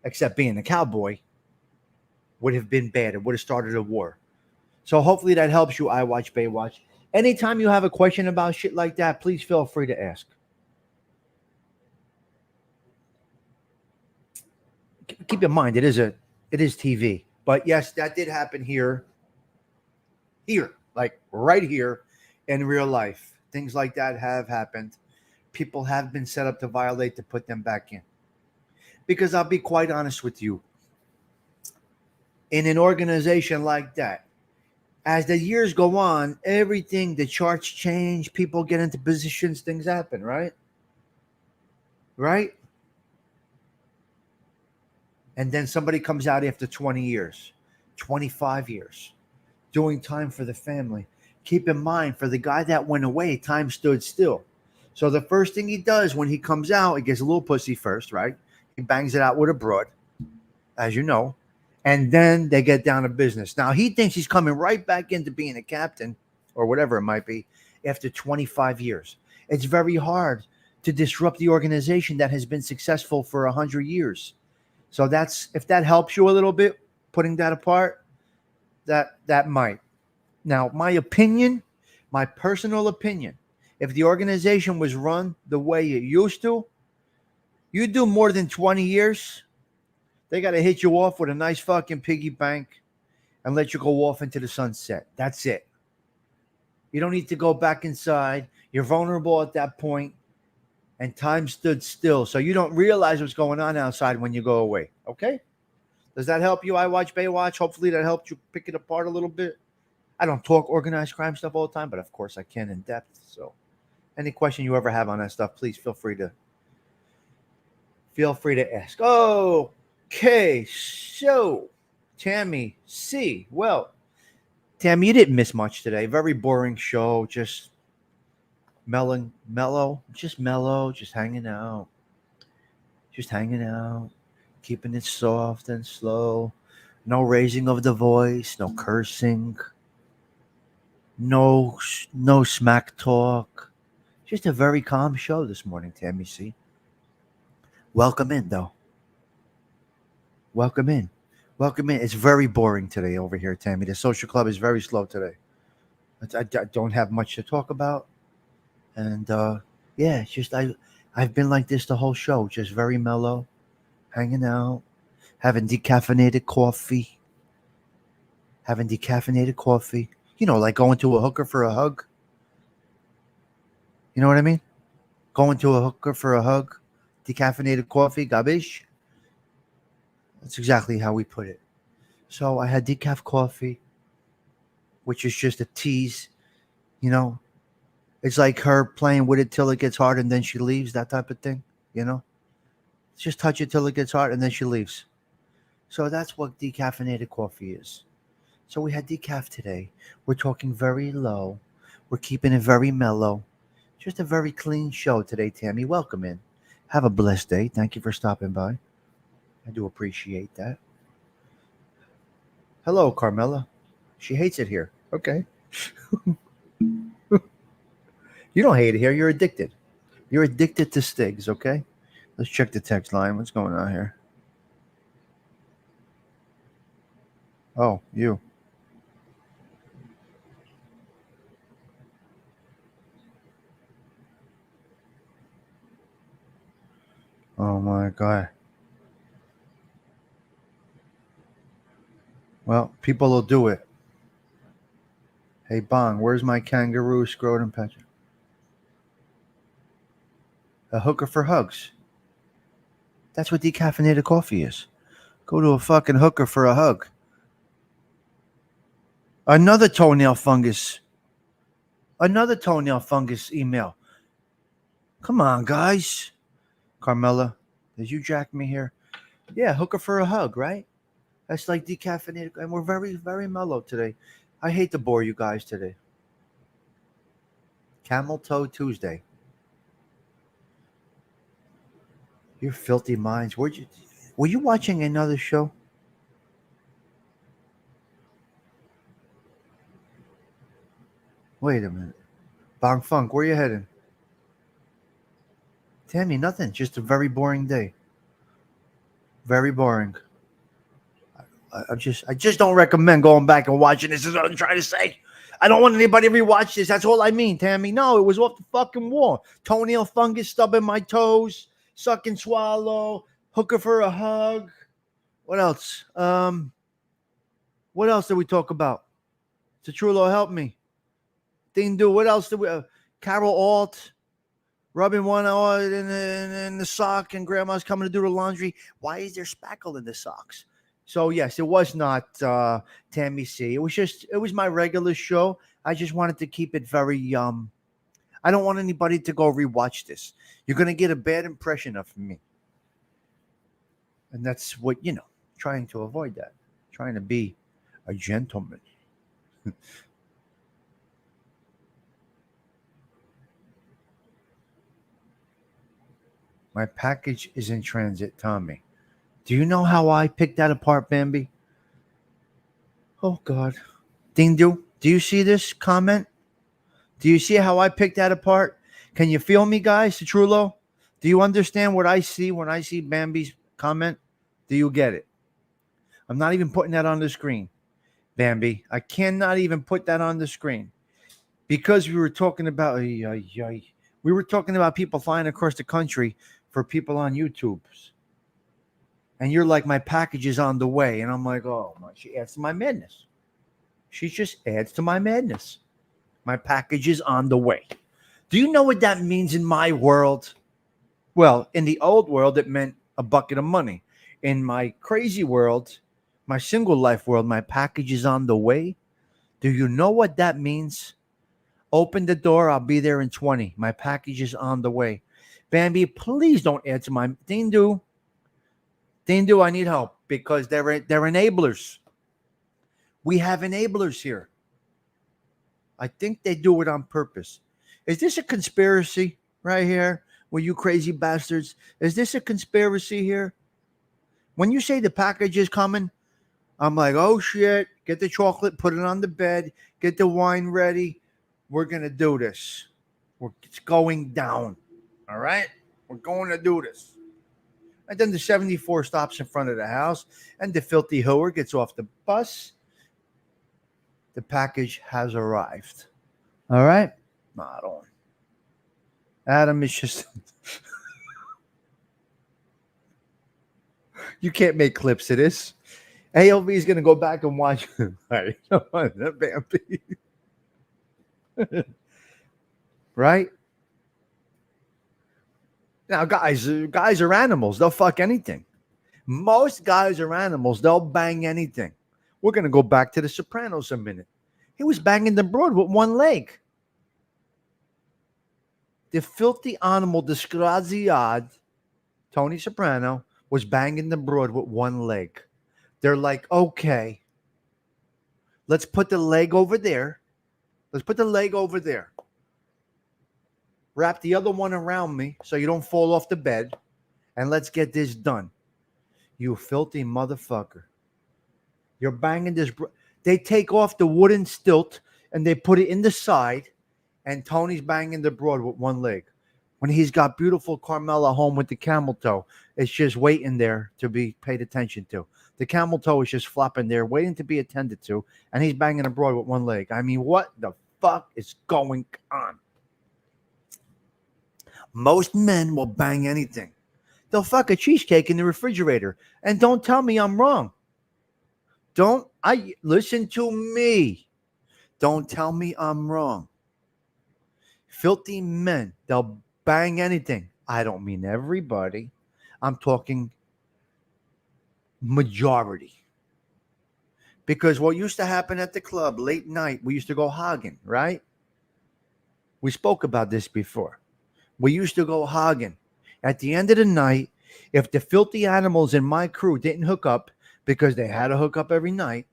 except being a cowboy, would have been bad. It would have started a war. So hopefully that helps you, I watch Baywatch. Anytime you have a question about shit like that, please feel free to ask. Keep in mind, it is TV. But yes, that did happen here, like right here in real life. Things like that have happened. People have been set up to violate to put them back in. Because I'll be quite honest with you. In an organization like that, as the years go on, the charts change, people get into positions, things happen, right? Right? And then somebody comes out after 20 years, 25 years, doing time for the family. Keep in mind, for the guy that went away, time stood still. So the first thing he does when he comes out, he gets a little pussy first, right? He bangs it out with a broad, as you know. And then they get down to business. Now, he thinks he's coming right back into being a captain or whatever it might be after 25 years. It's very hard to disrupt the organization that has been successful for 100 years. So if that helps you a little bit, putting that apart, that might. Now, my personal opinion, If the organization was run the way it used to, you do more than 20 years, they got to hit you off with a nice fucking piggy bank and let you go off into the sunset. That's it. You don't need to go back inside. You're vulnerable at that point, and time stood still. So you don't realize what's going on outside when you go away. Okay? Does that help you? I watch Baywatch. Hopefully that helped you pick it apart a little bit. I don't talk organized crime stuff all the time, but of course I can in depth. So any question you ever have on that stuff, please feel free to ask. Okay, so Tammy C. Well, Tammy, you didn't miss much today. Very boring show. Just mellow, just hanging out, keeping it soft and slow. No raising of the voice, no cursing, no smack talk. Just a very calm show this morning, Tammy C. Welcome in, though. Welcome in. It's very boring today over here, Tammy. The social club is very slow today. I don't have much to talk about. And yeah, it's just I've been like this the whole show, just very mellow, hanging out, having decaffeinated coffee. You know, like going to a hooker for a hug. You know what I mean? Going to a hooker for a hug, decaffeinated coffee, garbage. That's exactly how we put it. So I had decaf coffee, which is just a tease, you know. It's like her playing with it till it gets hard and then she leaves, that type of thing, you know. Just touch it till it gets hard and then she leaves. So that's what decaffeinated coffee is. So we had decaf today. We're talking very low. We're keeping it very mellow. Just a very clean show today, Tammy. Welcome in. Have a blessed day. Thank you for stopping by. I do appreciate that. Hello, Carmela. She hates it here. Okay. You don't hate it here. You're addicted. You're addicted to Stigs, okay? Let's check the text line. What's going on here? Oh, you. Oh, my God. Well, people will do it. Hey, Bong, where's my kangaroo scrotum patch? A hooker for hugs. That's what decaffeinated coffee is. Go to a fucking hooker for a hug. Another toenail fungus email. Come on, guys. Carmela, did you jack me here? Yeah, hooker for a hug, right? That's like decaffeinated. And we're very, very mellow today. I hate to bore you guys today. Camel Toe Tuesday. You filthy minds. Were you watching another show? Wait a minute. Bong Funk, where you heading? Tammy, nothing. Just a very boring day. Very boring. I just don't recommend going back and watching this. Is what I'm trying to say. I don't want anybody to rewatch this. That's all I mean, Tammy. No, it was off the fucking wall. Toenail fungus stubbing my toes, suck and swallow, hooker for a hug. What else? What else did we talk about? Citrullo, help me. Ding do. What else did we? Carol Alt rubbing one out in the sock, and Grandma's coming to do the laundry. Why is there spackle in the socks? So yes, it was not Tammy C. It was my regular show. I just wanted to keep it very I don't want anybody to go rewatch this. You're gonna get a bad impression of me. And that's what, trying to avoid that. Trying to be a gentleman. My package is in transit, Tommy. Do you know how I picked that apart, Bambi? Oh, God. Ding do. Do you see this comment? Do you see how I picked that apart? Can you feel me, guys? Trullo? Do you understand what I see when I see Bambi's comment? Do you get it? I'm not even putting that on the screen, Bambi. I cannot even put that on the screen. because we were talking about people flying across the country for people on YouTube's, and you're like, my package is on the way, and I'm like, oh my, she adds to my madness. She just adds to my madness. My package is on the way. Do you know what that means in my world? Well, in the old world, it meant a bucket of money. In my crazy world, my single life world, my package is on the way. Do you know what that means? Open the door. I'll be there in 20. My package is on the way. Bambi, please don't add to my Dindu. Dindu, I need help because they're enablers. We have enablers here. I think they do it on purpose. Is this a conspiracy right here? With you crazy bastards? Is this a conspiracy here? When you say the package is coming, I'm like, oh shit, get the chocolate, put it on the bed, get the wine ready. We're going to do this. It's going down. All right? We're going to do this. And then the 74 stops in front of the house, and the filthy hooer gets off the bus. The package has arrived. All right? Not on. Adam is just. You can't make clips of this. ALV is going to go back and watch. Right? Now, guys are animals. They'll fuck anything. Most guys are animals. They'll bang anything. We're going to go back to the Sopranos a minute. He was banging the broad with one leg. The filthy animal, disgraziad, Tony Soprano, was banging the broad with one leg. They're like, okay, let's put the leg over there. Let's put the leg over there. Wrap the other one around me so you don't fall off the bed. And let's get this done. You filthy motherfucker. You're banging this. They take off the wooden stilt and they put it in the side. And Tony's banging the broad with one leg. When he's got beautiful Carmela home with the camel toe, it's just waiting there to be paid attention to. The camel toe is just flopping there, waiting to be attended to. And he's banging the broad with one leg. I mean, what the fuck is going on? Most men will bang anything. They'll fuck a cheesecake in the refrigerator. And don't tell me I'm wrong. Listen to me. Don't tell me I'm wrong. Filthy men, they'll bang anything. I don't mean everybody. I'm talking majority. Because what used to happen at the club late night, we used to go hogging, right? We spoke about this before. We used to go hogging. At the end of the night, if the filthy animals in my crew didn't hook up, because they had to hook up every night,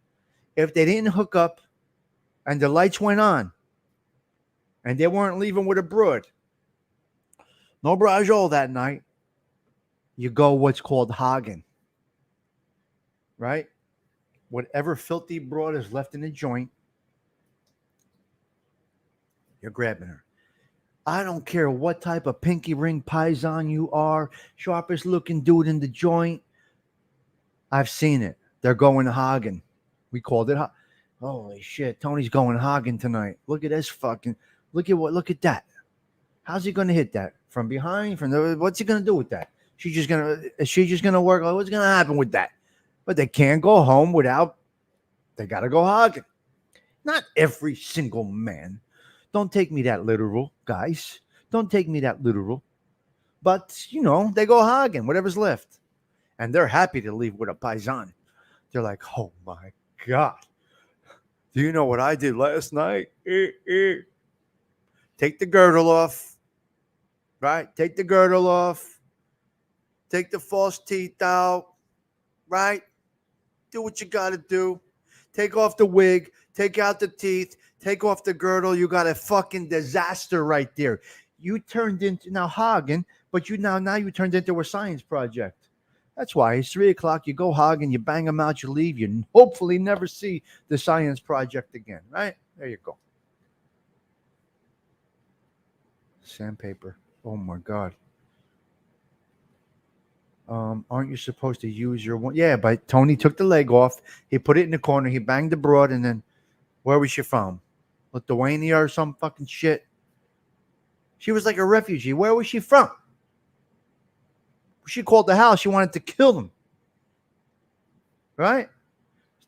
if they didn't hook up and the lights went on and they weren't leaving with a broad, no brajol that night, you go what's called hogging, right? Whatever filthy broad is left in the joint, you're grabbing her. I don't care what type of pinky ring paisan you are, sharpest looking dude in the joint. I've seen it. They're going hogging. We called it. Holy shit! Tony's going hogging tonight. Look at this fucking. Look at that. How's he going to hit that from behind? What's he going to do with that? Is she just gonna work? What's going to happen with that? But they can't go home without. They got to go hogging. Not every single man. Don't take me that literal, guys. Don't take me that literal. But, they go hogging, whatever's left. And they're happy to leave with a paisan. They're like, oh my God. Do you know what I did last night? Take the girdle off. Right? Take the girdle off. Take the false teeth out. Right? Do what you got to do. Take off the wig. Take out the teeth. Take off the girdle. You got a fucking disaster right there. You turned into now hogging, but now you turned into a science project. That's why it's 3:00. You go hogging, you bang them out, you leave. You hopefully never see the science project again. Right? There you go. Sandpaper. Oh my God. Aren't you supposed to use your one? Yeah, but Tony took the leg off. He put it in the corner. He banged the broad, and then where was she from? Lithuania or some fucking shit. She was like a refugee. Where was she from? She called the house. She wanted to kill them. Right?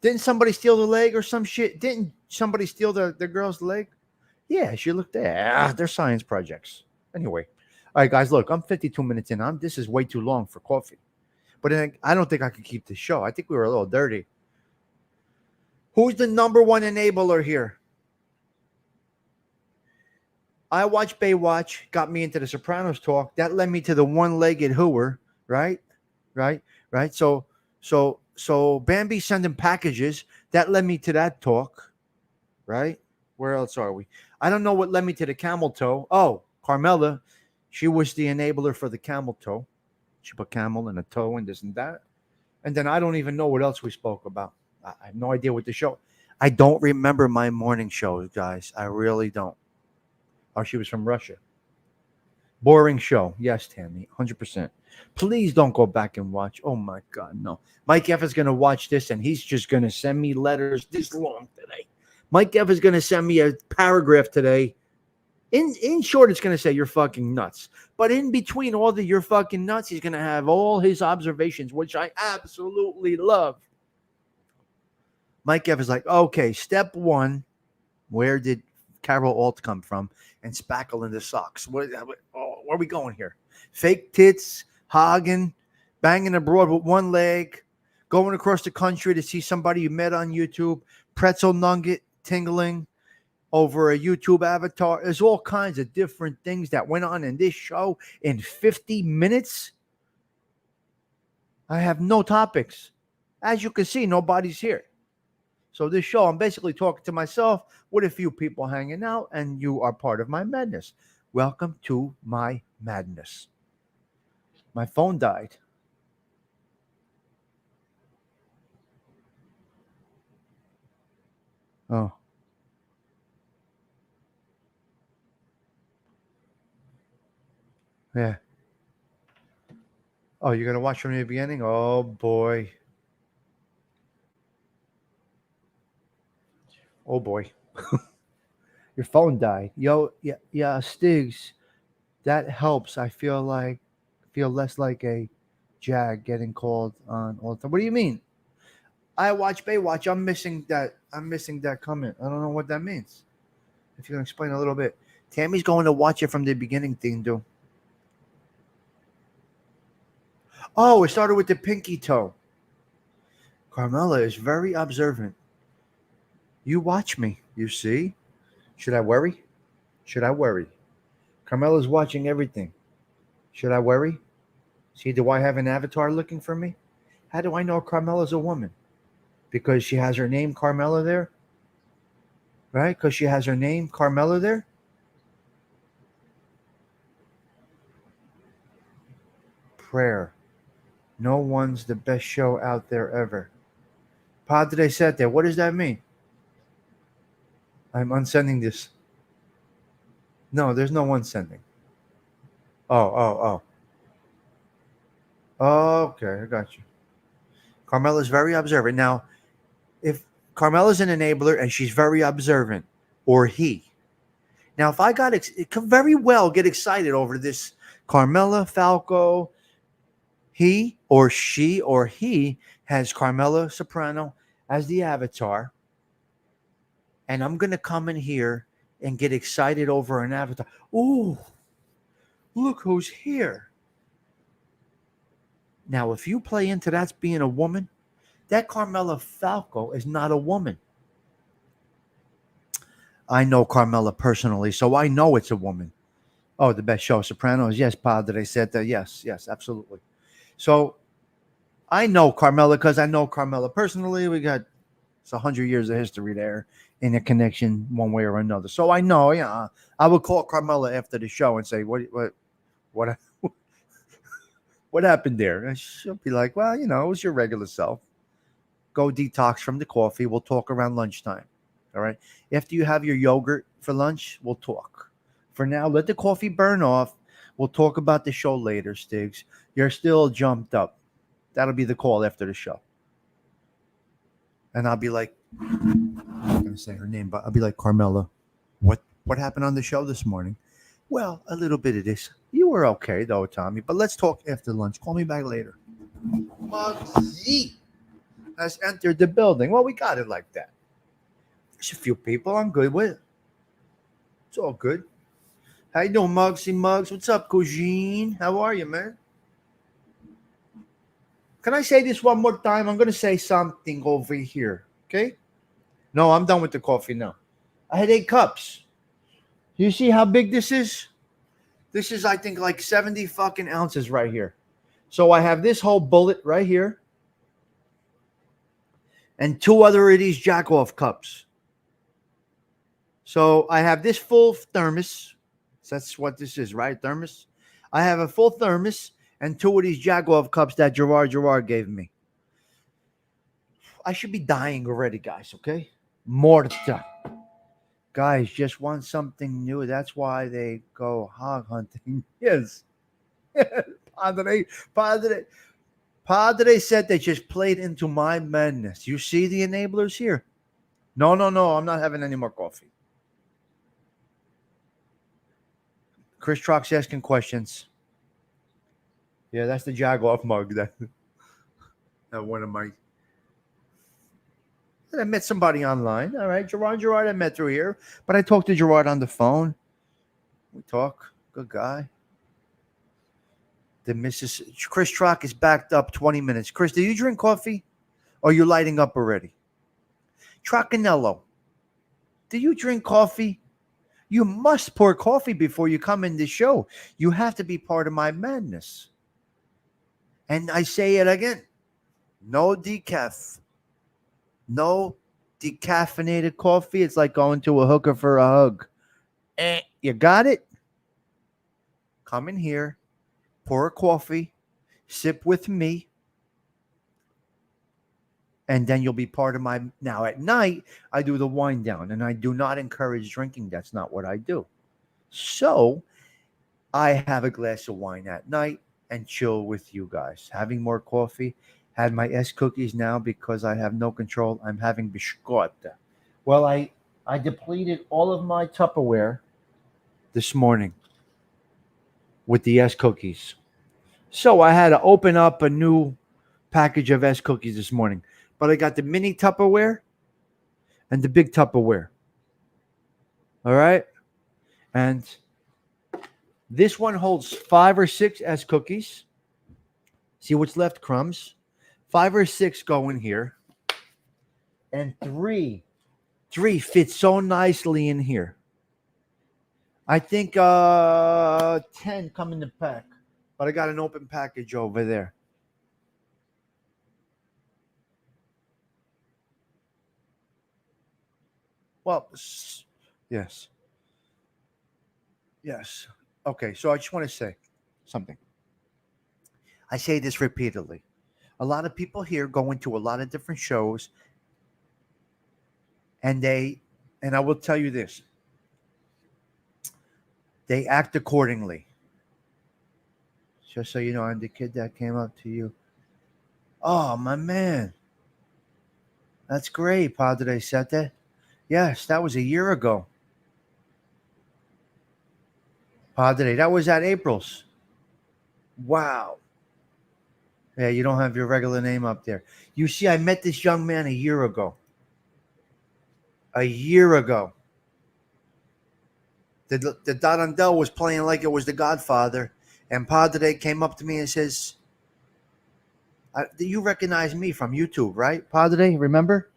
Didn't somebody steal the leg or some shit? Didn't somebody steal the girl's leg? Yeah, she looked there. They're science projects. Anyway. All right, guys, look, I'm 52 minutes in. This is way too long for coffee. But I don't think I could keep this show. I think we were a little dirty. Who's the number one enabler here? I watched Baywatch, got me into the Sopranos talk. That led me to the one-legged hooer, right? Right? Right? So Bambi sending packages. That led me to that talk, right? Where else are we? I don't know what led me to the camel toe. Oh, Carmela. She was the enabler for the camel toe. She put camel and a toe and this and that. And then I don't even know what else we spoke about. I have no idea what the show. I don't remember my morning shows, guys. I really don't. Oh, she was from Russia. Boring show. Yes, Tammy, 100%. Please don't go back and watch. Oh, my God, no. Mike F is going to watch this, and he's just going to send me letters this long today. Mike F is going to send me a paragraph today. In short, it's going to say you're fucking nuts. But in between all the you're fucking nuts, he's going to have all his observations, which I absolutely love. Mike F is like, okay, step one, where did Carol Alt come from? And spackle in the socks. Where are we going here? Fake tits, Hagen, banging abroad with one leg, going across the country to see somebody you met on YouTube, pretzel nugget tingling over a YouTube avatar. There's all kinds of different things that went on in this show in 50 minutes. I have no topics. As you can see, nobody's here. So this show, I'm basically talking to myself with a few people hanging out, and you are part of my madness. Welcome to my madness. My phone died. Oh. Yeah. Oh, you're going to watch from the beginning? Oh, boy. Oh, boy. Your phone died. Yo, yeah, Stigs. That helps. I feel less like a jag getting called on all the time. What do you mean? I watch Baywatch. I'm missing that comment. I don't know what that means. If you can explain a little bit. Tammy's going to watch it from the beginning thing, dude. Oh, it started with the pinky toe. Carmela is very observant. You watch me, you see? Should I worry? Should I worry? Carmela's watching everything. Should I worry? See, do I have an avatar looking for me? How do I know Carmela's a woman? Because she has her name Carmela there? Right? Because she has her name Carmela there? Prayer. No one's the best show out there ever. Padre Sete, what does that mean? I'm unsending this. No, there's no one sending. Oh. Okay, I got you. Carmela's very observant. Now, if Carmela's an enabler and she's very observant, or he. Now, if I it could very well get excited over this Carmela Falco, he or she or he has Carmela Soprano as the avatar, and I'm going to come in here and get excited over an avatar. Ooh, look who's here. Now, if you play into that's being a woman, that Carmela Falco is not a woman. I know Carmela personally, so I know it's a woman. Oh, the best show, Sopranos. Yes, Padre said that. Yes, absolutely. So I know Carmela because I know Carmela personally. We got 100 years of history there in a connection one way or another. So I know, yeah, I would call Carmela after the show and say, what, what happened there? And she'll be like, well, it was your regular self. Go detox from the coffee. We'll talk around lunchtime. All right. After you have your yogurt for lunch, we'll talk. For now, let the coffee burn off. We'll talk about the show later, Stigs. You're still jumped up. That'll be the call after the show. And I'll be like, I'm not going to say her name, but I'll be like, Carmela, What happened on the show this morning? Well, a little bit of this. You were okay though, Tommy. But let's talk after lunch. Call me back later. Muggsy has entered the building. Well, we got it like that. There's a few people I'm good with. It's all good. How you doing, Muggsy Muggs? What's up, Cousine? How are you, man? Can I say this one more time? I'm gonna say something over here. Okay? No, I'm done with the coffee now. I had 8 cups. You see how big this is? This is, I think, like 70 fucking ounces right here. So I have this whole bullet right here and 2 other of these jack off cups. So I have this full thermos. So that's what this is, right? Thermos. I have a full thermos and 2 of these jack off cups that Gerard gave me. I should be dying already, guys, okay? Morta. Guys just want something new. That's why they go hog hunting. Yes. Padre, Padre, Padre said they just played into my madness. You see the enablers here? No. I'm not having any more coffee. Chris Trock's asking questions. Yeah, that's the Jaguar mug. That one of my. I met somebody online. All right, Gerard, I met through here, but I talked to Gerard on the phone. We talk. Good guy. The Mrs. Chris Trock is backed up 20 minutes. Chris, do you drink coffee? Or are you lighting up already? Troccanello, do you drink coffee? You must pour coffee before you come in the show. You have to be part of my madness. And I say it again. No decaf. No decaffeinated coffee. It's like going to a hooker for a hug. You got it? Come in here. Pour a coffee. Sip with me. And then you'll be part of my. Now at night, I do the wind down, and I do not encourage drinking. That's not what I do. So I have a glass of wine at night and chill with you guys. Having more coffee. Had my S cookies now because I have no control. I'm having biscotte. Well, I depleted all of my Tupperware this morning with the S cookies. So I had to open up a new package of S cookies this morning. But I got the mini Tupperware and the big Tupperware. All right? And this one holds 5 or 6 S cookies. See what's left? Crumbs. 5 or 6 go in here. And 3 fit so nicely in here. I think 10 come in the pack. But I got an open package over there. Well, yes. Yes. Okay, so I just want to say something. I say this repeatedly. A lot of people here go into a lot of different shows, and I will tell you this, they act accordingly. Just so you know, I'm the kid that came up to you. Oh, my man. That's great, Padre Sete. Yes, that was a year ago. Padre, that was at April's. Wow. Yeah, you don't have your regular name up there. You see, I met this young man a year ago. A year ago. The Darandel was playing like it was The Godfather, and Padre came up to me and says, you recognize me from YouTube, right, Padre? Remember?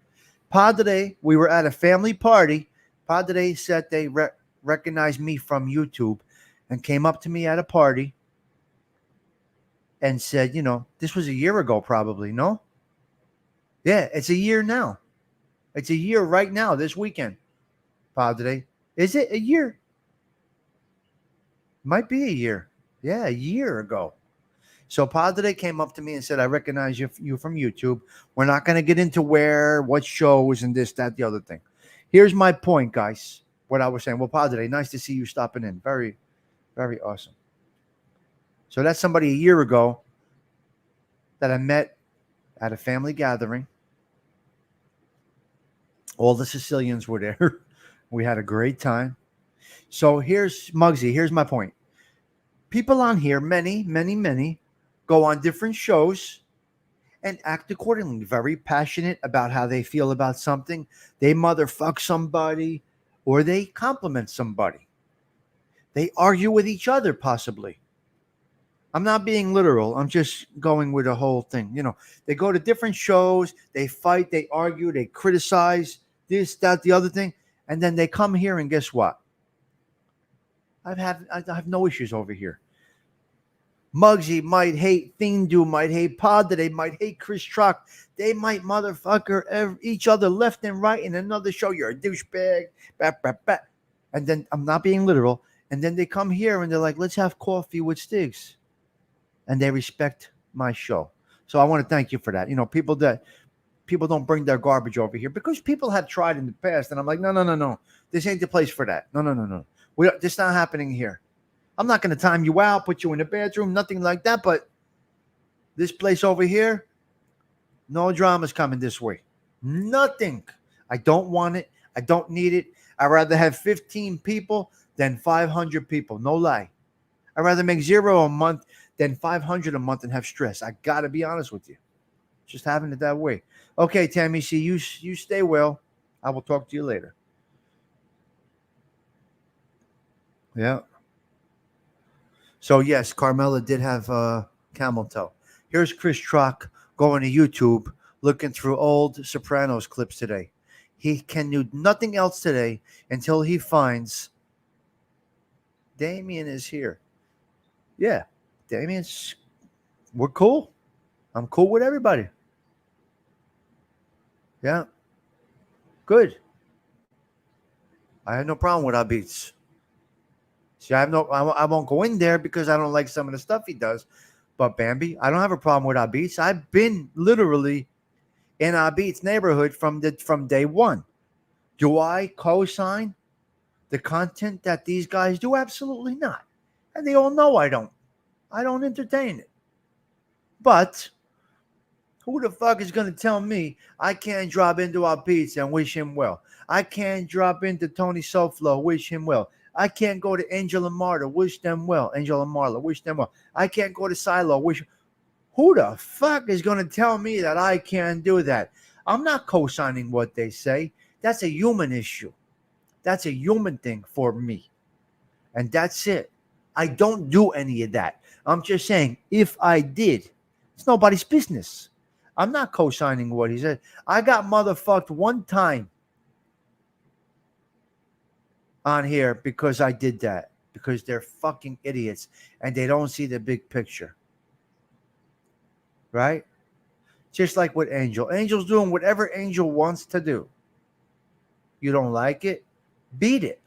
Padre, we were at a family party. Padre said they recognized me from YouTube and came up to me at a party and said, this was a year ago probably, no? Yeah, it's a year now. It's a year right now, this weekend, Padre. Is it a year? Might be a year. Yeah, a year ago. So Padre came up to me and said, I recognize you from YouTube. We're not going to get into what shows and this, that, the other thing. Here's my point, guys. What I was saying. Well, Padre, nice to see you stopping in. Very, very awesome. So that's somebody a year ago that I met at a family gathering. All the Sicilians were there. We had a great time. So here's Muggsy. Here's my point. People on here, many, many, many, go on different shows and act accordingly. Very passionate about how they feel about something. They motherfuck somebody or they compliment somebody. They argue with each other, possibly. I'm not being literal. I'm just going with the whole thing. They go to different shows, they fight, they argue, they criticize this, that, the other thing, and then they come here and guess what? I have no issues over here. Muggsy might hate Fiendu, might hate Pod, they might hate Chris Truck. They might motherfucker each other left and right in another show. You're a douchebag. Bat, bat, bat. And then I'm not being literal. And then they come here and they're like, let's have coffee with Stigs. And they respect my show. So I want to thank you for that. People don't bring their garbage over here because people have tried in the past. And I'm like, no. This ain't the place for that. No. This not happening here. I'm not going to time you out, put you in the bathroom, nothing like that. But this place over here, no dramas coming this way. Nothing. I don't want it. I don't need it. I'd rather have 15 people than 500 people. No lie. I'd rather make 0 a month than 500 a month and have stress. I got to be honest with you. Just having it that way. Okay, Tammy, see, you stay well. I will talk to you later. Yeah. So, yes, Carmela did have camel toe. Here's Chris Truck going to YouTube, looking through old Sopranos clips today. He can do nothing else today until he finds Damien is here. Yeah, we're cool. I'm cool with everybody. Yeah, good. I have no problem with our beats. See, I won't go in there because I don't like some of the stuff he does. But Bambi, I don't have a problem with our beats. I've been literally in our beats neighborhood from day one. Do I co-sign the content that these guys do? Absolutely not. And they all know I don't. I don't entertain it. But who the fuck is going to tell me I can't drop into our beats and wish him well? I can't drop into Tony Soflo, wish him well. I can't go to Angel and Marta, wish them well. Angel and Marla, wish them well. I can't go to Silo, wish. Who the fuck is going to tell me that I can't do that? I'm not co-signing what they say. That's a human issue. That's a human thing for me. And that's it. I don't do any of that. I'm just saying, if I did, it's nobody's business. I'm not co-signing what he said. I got motherfucked one time on here because I did that. Because they're fucking idiots and they don't see the big picture. Right? Just like with Angel. Angel's doing whatever Angel wants to do. You don't like it? Beat it.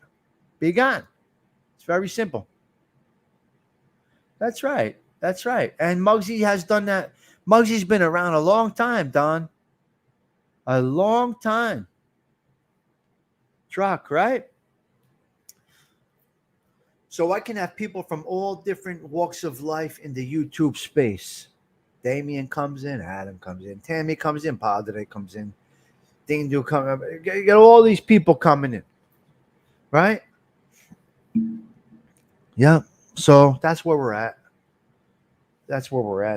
Be gone. It's very simple. That's right. That's right. And Muggsy has done that. Muggsy's been around a long time, Don. A long time. Truck, right? So I can have people from all different walks of life in the YouTube space. Damien comes in, Adam comes in, Tammy comes in, Padre comes in, Dindu comes in. You get all these people coming in, right? Yeah. So that's where we're at.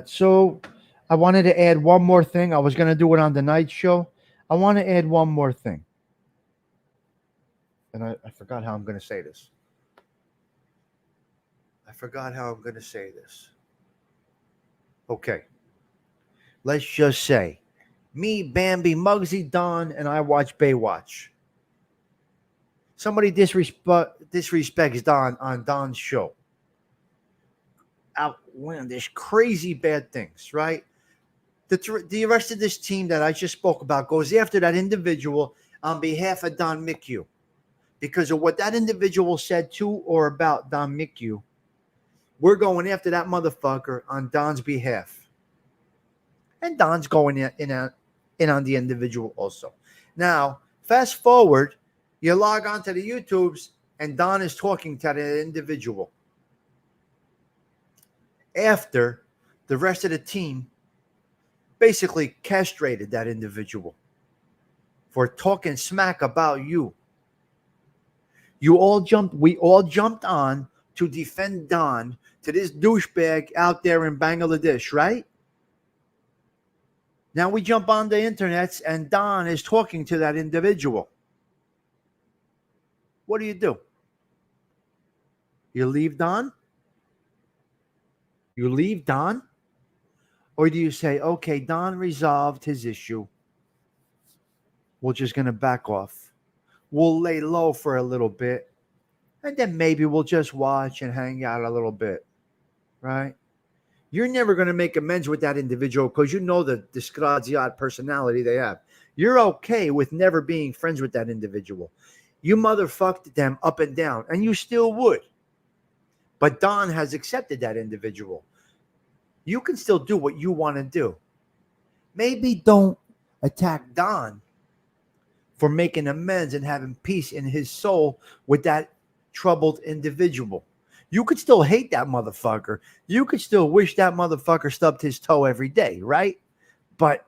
So I wanted to add one more thing. I was going to do it on the night show. I want to add one more thing. And I forgot how I'm going to say this. Okay. Let's just say me, Bambi, Muggsy, Don, and I watch Baywatch. Somebody disrespects Don on Don's show. Outlandish, crazy bad things, right? The rest of this team that I just spoke about goes after that individual on behalf of Don McHugh because of what that individual said to or about Don McHugh. We're going after that motherfucker on Don's behalf. And Don's going in on the individual also. Now, fast forward, you log on to the YouTubes, and Don is talking to the individual. After the rest of the team basically castrated that individual for talking smack about you. We all jumped on to defend Don to this douchebag out there in Bangladesh, right? Now we jump on the internet and Don is talking to that individual. What do? You leave Don? You leave Don? Or do you say, okay, Don resolved his issue. We're just going to back off. We'll lay low for a little bit. And then maybe we'll just watch and hang out a little bit. Right? You're never going to make amends with that individual because you know the disgraziat personality they have. You're okay with never being friends with that individual. You motherfucked them up and down, and you still would. But Don has accepted that individual. You can still do what you want to do. Maybe don't attack Don for making amends and having peace in his soul with that troubled individual. You could still hate that motherfucker. You could still wish that motherfucker stubbed his toe every day, right? But,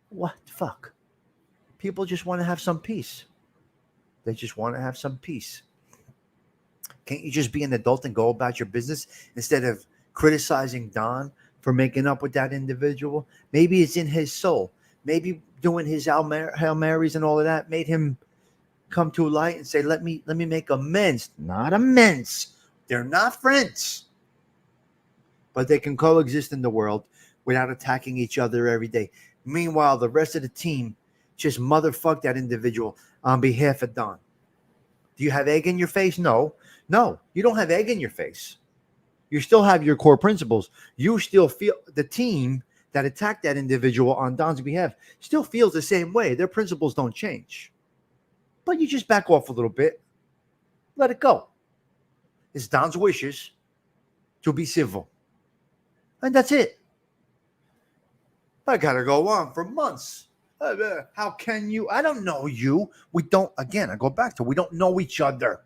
what the fuck? People just want to have some peace. They just want to have some peace. Can't you just be an adult and go about your business instead of criticizing Don for making up with that individual? Maybe it's in his soul. Maybe doing his Hail Marys and all of that made him come to light and say, let me make amends. Not amends. They're not friends. But they can coexist in the world without attacking each other every day. Meanwhile, the rest of the team just motherfuck that individual on behalf of Don. Do you have egg in your face? No, you don't have egg in your face. You still have your core principles. You still feel the team that attacked that individual on Don's behalf still feels the same way. Their principles don't change. But you just back off a little bit. Let it go. It's Don's wishes to be civil. And that's it. I got to go on for months. How can you? I don't know you. We don't, again, I go back to, we don't know each other.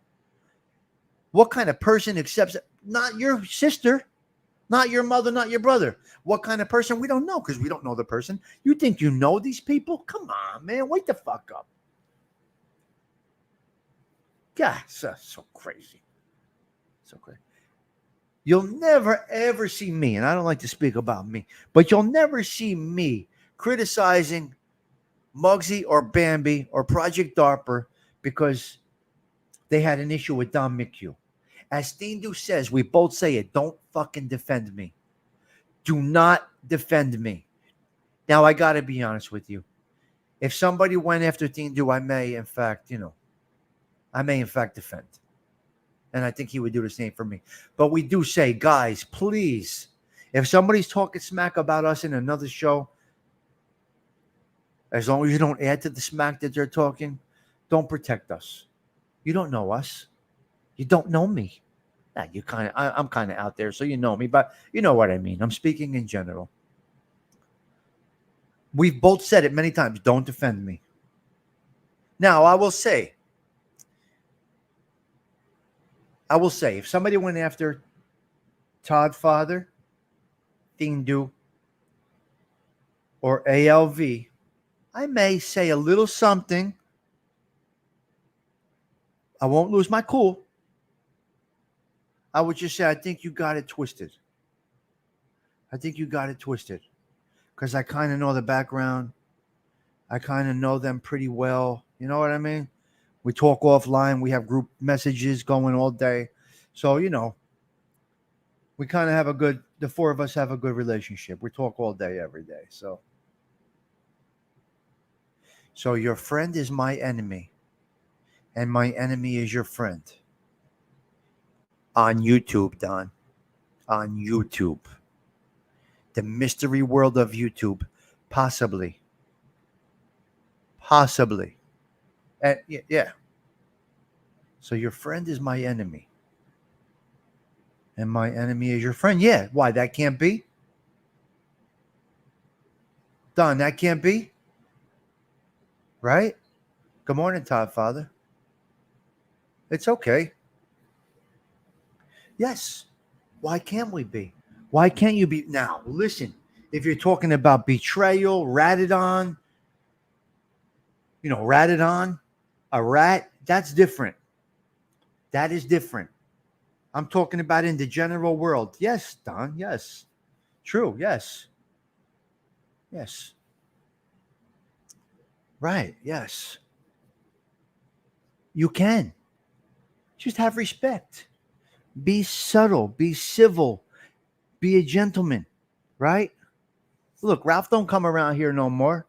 What kind of person accepts it? Not your sister, not your mother, not your brother. What kind of person? We don't know because we don't know the person. You think you know these people? Come on, man. Wake the fuck up. God, so crazy. So crazy. You'll never, ever see me, and I don't like to speak about me, but you'll never see me criticizing Muggsy or Bambi or Project Darper because they had an issue with Don McHugh. As Steendu says, we both say it, don't fucking defend me. Do not defend me. Now, I got to be honest with you. If somebody went after Steendu, I may, in fact, defend. And I think he would do the same for me. But we do say, guys, please, if somebody's talking smack about us in another show, as long as you don't add to the smack that they're talking, don't protect us. You don't know us. You don't know me. Nah, I'm kind of out there, so you know me, but you know what I mean. I'm speaking in general. We've both said it many times. Don't defend me. Now, I will say, if somebody went after Todd Father, Steendu, or ALV, I may say a little something. I won't lose my cool. I would just say, I think you got it twisted. Because I kind of know the background. I kind of know them pretty well. You know what I mean? We talk offline. We have group messages going all day. So, we kind of have the four of us have a good relationship. We talk all day, every day. So your friend is my enemy. And my enemy is your friend. On YouTube, Don. On YouTube. The mystery world of YouTube. Possibly. And yeah. So your friend is my enemy. And my enemy is your friend. Yeah. Why? That can't be? Don, that can't be? Right? Good morning, Todd Father. It's okay. Yes. Why can't we be? Why can't you be? Now, listen. If you're talking about betrayal, ratted on, ratted on, a rat, that's different. That is different. I'm talking about in the general world. Yes, Don, yes. True, yes. Yes. Right, yes. You can. Just have respect. Be subtle, be civil, be a gentleman, right? Look, Ralph don't come around here no more.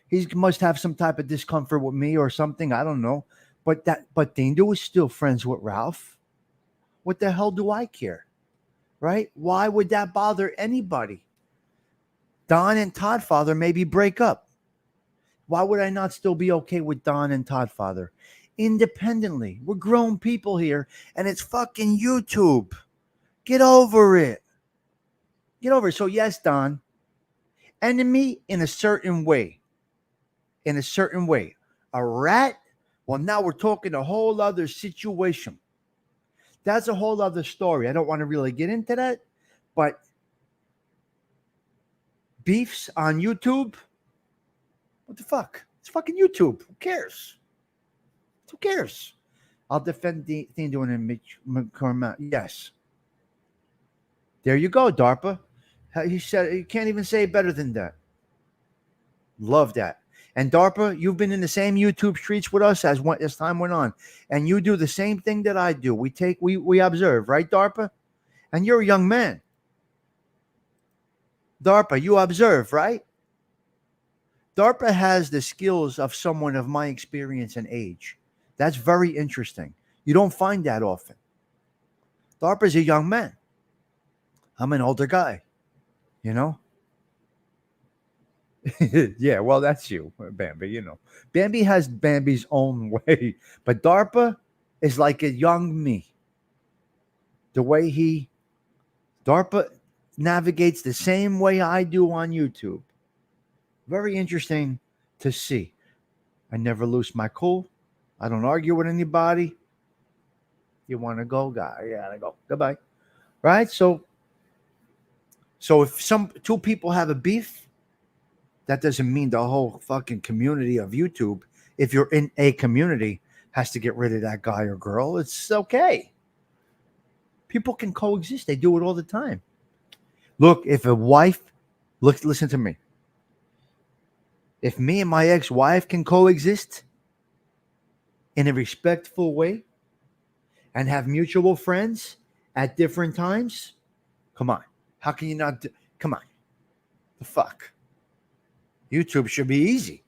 He must have some type of discomfort with me or something. I don't know. But Dingo is still friends with Ralph. What the hell do I care? Right? Why would that bother anybody? Don and Todd Father maybe break up. Why would I not still be okay with Don and Todd Father? Independently. We're grown people here and it's fucking YouTube. Get over it. Get over it. So yes, Don, enemy in a certain way. In a certain way. A rat? Well, now we're talking a whole other situation. That's a whole other story. I don't want to really get into that, but beefs on YouTube? What the fuck? It's fucking YouTube. Who cares? Who cares? I'll defend the thing doing in McCormack. Yes. There you go, DARPA. He said you can't even say better than that. Love that. And DARPA, you've been in the same YouTube streets with us as time went on, and you do the same thing that I do. We observe, right, DARPA? And you're a young man. DARPA, you observe, right? DARPA has the skills of someone of my experience and age. That's very interesting. You don't find that often. DARPA's a young man. I'm an older guy, you know? Yeah, well, that's you, Bambi. Bambi has Bambi's own way, but DARPA is like a young me. The way DARPA navigates the same way I do on YouTube. Very interesting to see. I never lose my cool. I don't argue with anybody. You want to go, guy? Yeah, I go. Goodbye. Right? So if some two people have a beef, that doesn't mean the whole fucking community of YouTube, if you're in a community, has to get rid of that guy or girl. It's okay. People can coexist. They do it all the time. Look, if a wife, listen to me. If me and my ex-wife can coexist in a respectful way and have mutual friends at different times, come on. How can you not come on? The fuck? YouTube should be easy.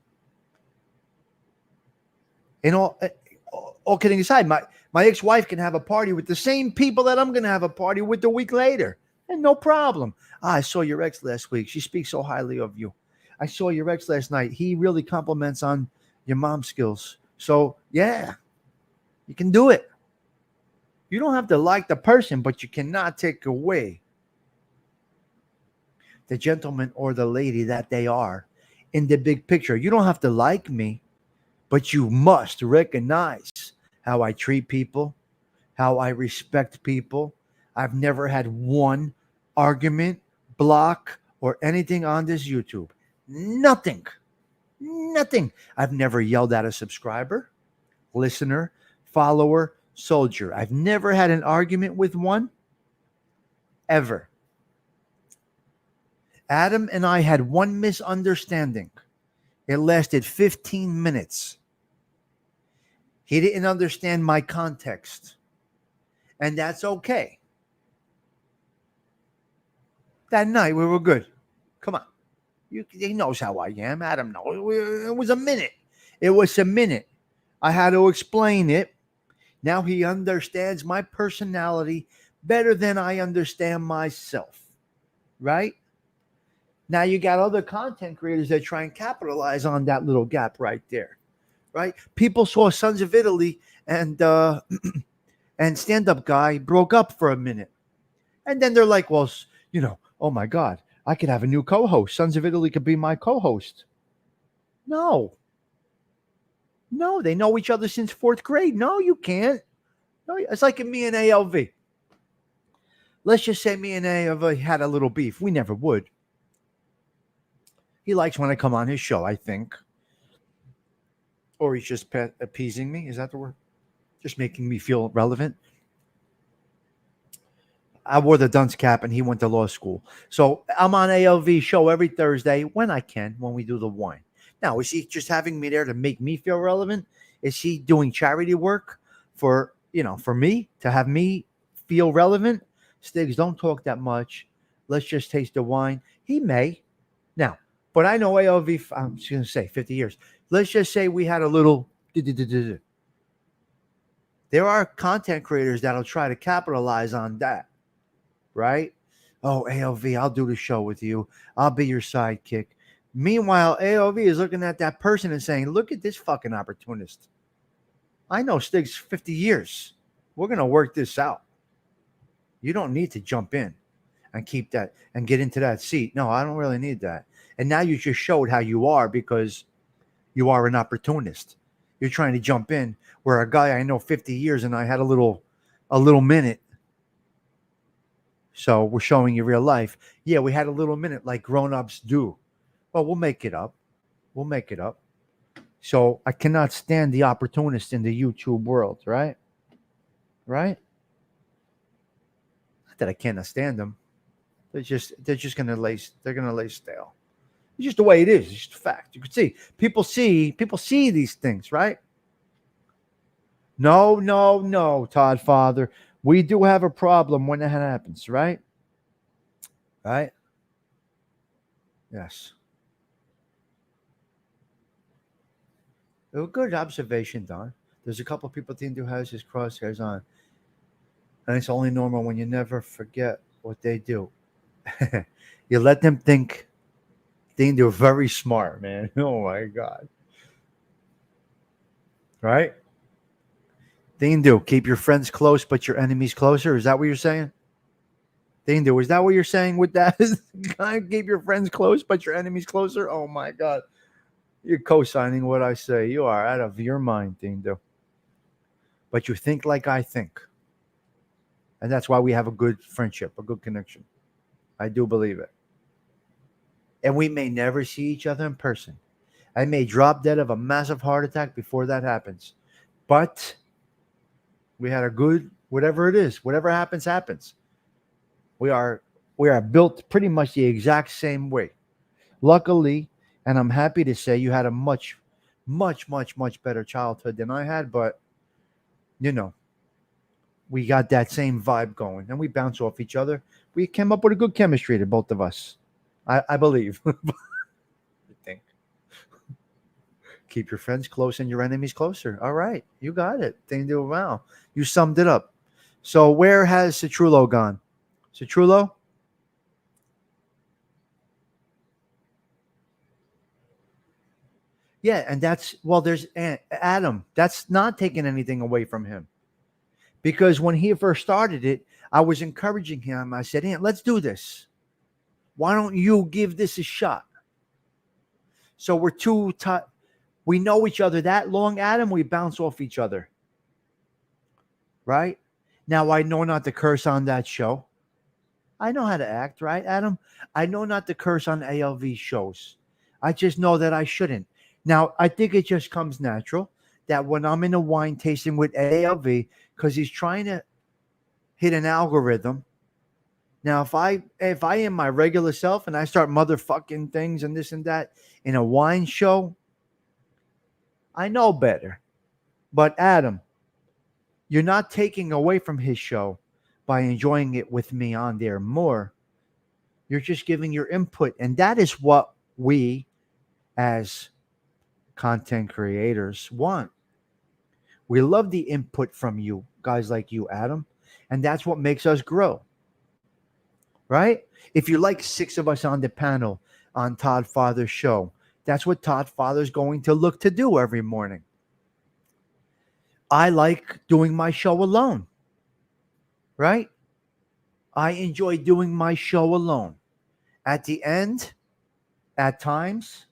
And all kidding aside, my ex-wife can have a party with the same people that I'm going to have a party with a week later. And no problem. I saw your ex last week. She speaks so highly of you. I saw your ex last night. He really compliments on your mom skills. So, yeah, you can do it. You don't have to like the person, but you cannot take away the gentleman or the lady that they are in the big picture. You don't have to like me, but you must recognize how I treat people, how I respect people. I've never had one argument, block, or anything on this YouTube. Nothing. Nothing. I've never yelled at a subscriber, listener, follower, soldier. I've never had an argument with one, ever. Adam and I had one misunderstanding. It lasted 15 minutes. He didn't understand my context. And that's okay. That night we were good. Come on. He knows how I am. Adam knows. It was a minute. It was a minute. I had to explain it. Now he understands my personality better than I understand myself. Right? Now you got other content creators that try and capitalize on that little gap right there. Right? People saw Sons of Italy and and stand-up guy broke up for a minute. And then they're like, well, oh my God, I could have a new co-host. Sons of Italy could be my co-host. No. No, they know each other since fourth grade. No, you can't. No, it's like me and ALV. Let's just say me and ALV had a little beef. We never would. He likes when I come on his show, I think. Or he's just appeasing me. Is that the word? Just making me feel relevant. I wore the dunce cap and he went to law school. So I'm on ALV show every Thursday when I can, when we do the wine. Now, is he just having me there to make me feel relevant? Is he doing charity work for me to have me feel relevant? Stigs, don't talk that much. Let's just taste the wine. He may. Now, but I know ALV, I'm just going to say 50 years. Let's just say we had a little. There are content creators that'll try to capitalize on that, right? Oh, ALV, I'll do the show with you. I'll be your sidekick. Meanwhile, ALV is looking at that person and saying, look at this fucking opportunist. I know Stig's 50 years. We're going to work this out. You don't need to jump in and keep that and get into that seat. No, I don't really need that. And now you just showed how you are because you are an opportunist. You're trying to jump in where a guy I know 50 years and I had a little minute. So we're showing you real life. Yeah, we had a little minute like grown-ups do. Well, we'll make it up. We'll make it up. So I cannot stand the opportunist in the YouTube world, right? Right? Not that I cannot stand them. They're just gonna lay stale. It's just the way it is. It's just a fact. You can see people see these things, right? No, Todd Father. We do have a problem when that happens, right? Right? Yes. A good observation, Don. There's a couple of people think do has his crosshairs on. And it's only normal when you never forget what they do. You let them think they're very smart, man. Oh my God. Right? Do keep your friends close, but your enemies closer. Is that what you're saying? Do is that what you're saying with that? Keep your friends close, but your enemies closer. Oh my God, you're co-signing what I say. You are out of your mind, Do. But you think like I think, and that's why we have a good friendship, a good connection. I do believe it. And we may never see each other in person. I may drop dead of a massive heart attack before that happens, but we had a good whatever it is. Whatever happens, happens. We are built pretty much the exact same way. Luckily, and I'm happy to say you had a much, much, much, much better childhood than I had, but you know, we got that same vibe going and we bounce off each other. We came up with a good chemistry to both of us. I believe. I think. Keep your friends close and your enemies closer. All right. You got it. Wow. You summed it up. So where has Citrullo gone? Citrullo? Yeah, and there's Adam. That's not taking anything away from him. Because when he first started it, I was encouraging him. I said, Ant, let's do this. Why don't you give this a shot? So we know each other that long, Adam, we bounce off each other. Right? Now I know not to curse on that show. I know how to act, right, Adam? I know not to curse on ALV shows. I just know that I shouldn't. Now, I think it just comes natural that when I'm in a wine tasting with ALV, because he's trying to hit an algorithm. Now, if I am my regular self and I start motherfucking things and this and that in a wine show, I know better. But Adam, you're not taking away from his show by enjoying it with me on there more. You're just giving your input. And that is what we as content creators want. We love the input from you, guys like you, Adam. And that's what makes us grow. Right? If you like 6 of us on the panel on Todd Father's show, that's what Todd Father's going to look to do every morning. I like doing my show alone. Right? I enjoy doing my show alone. At the end, at times,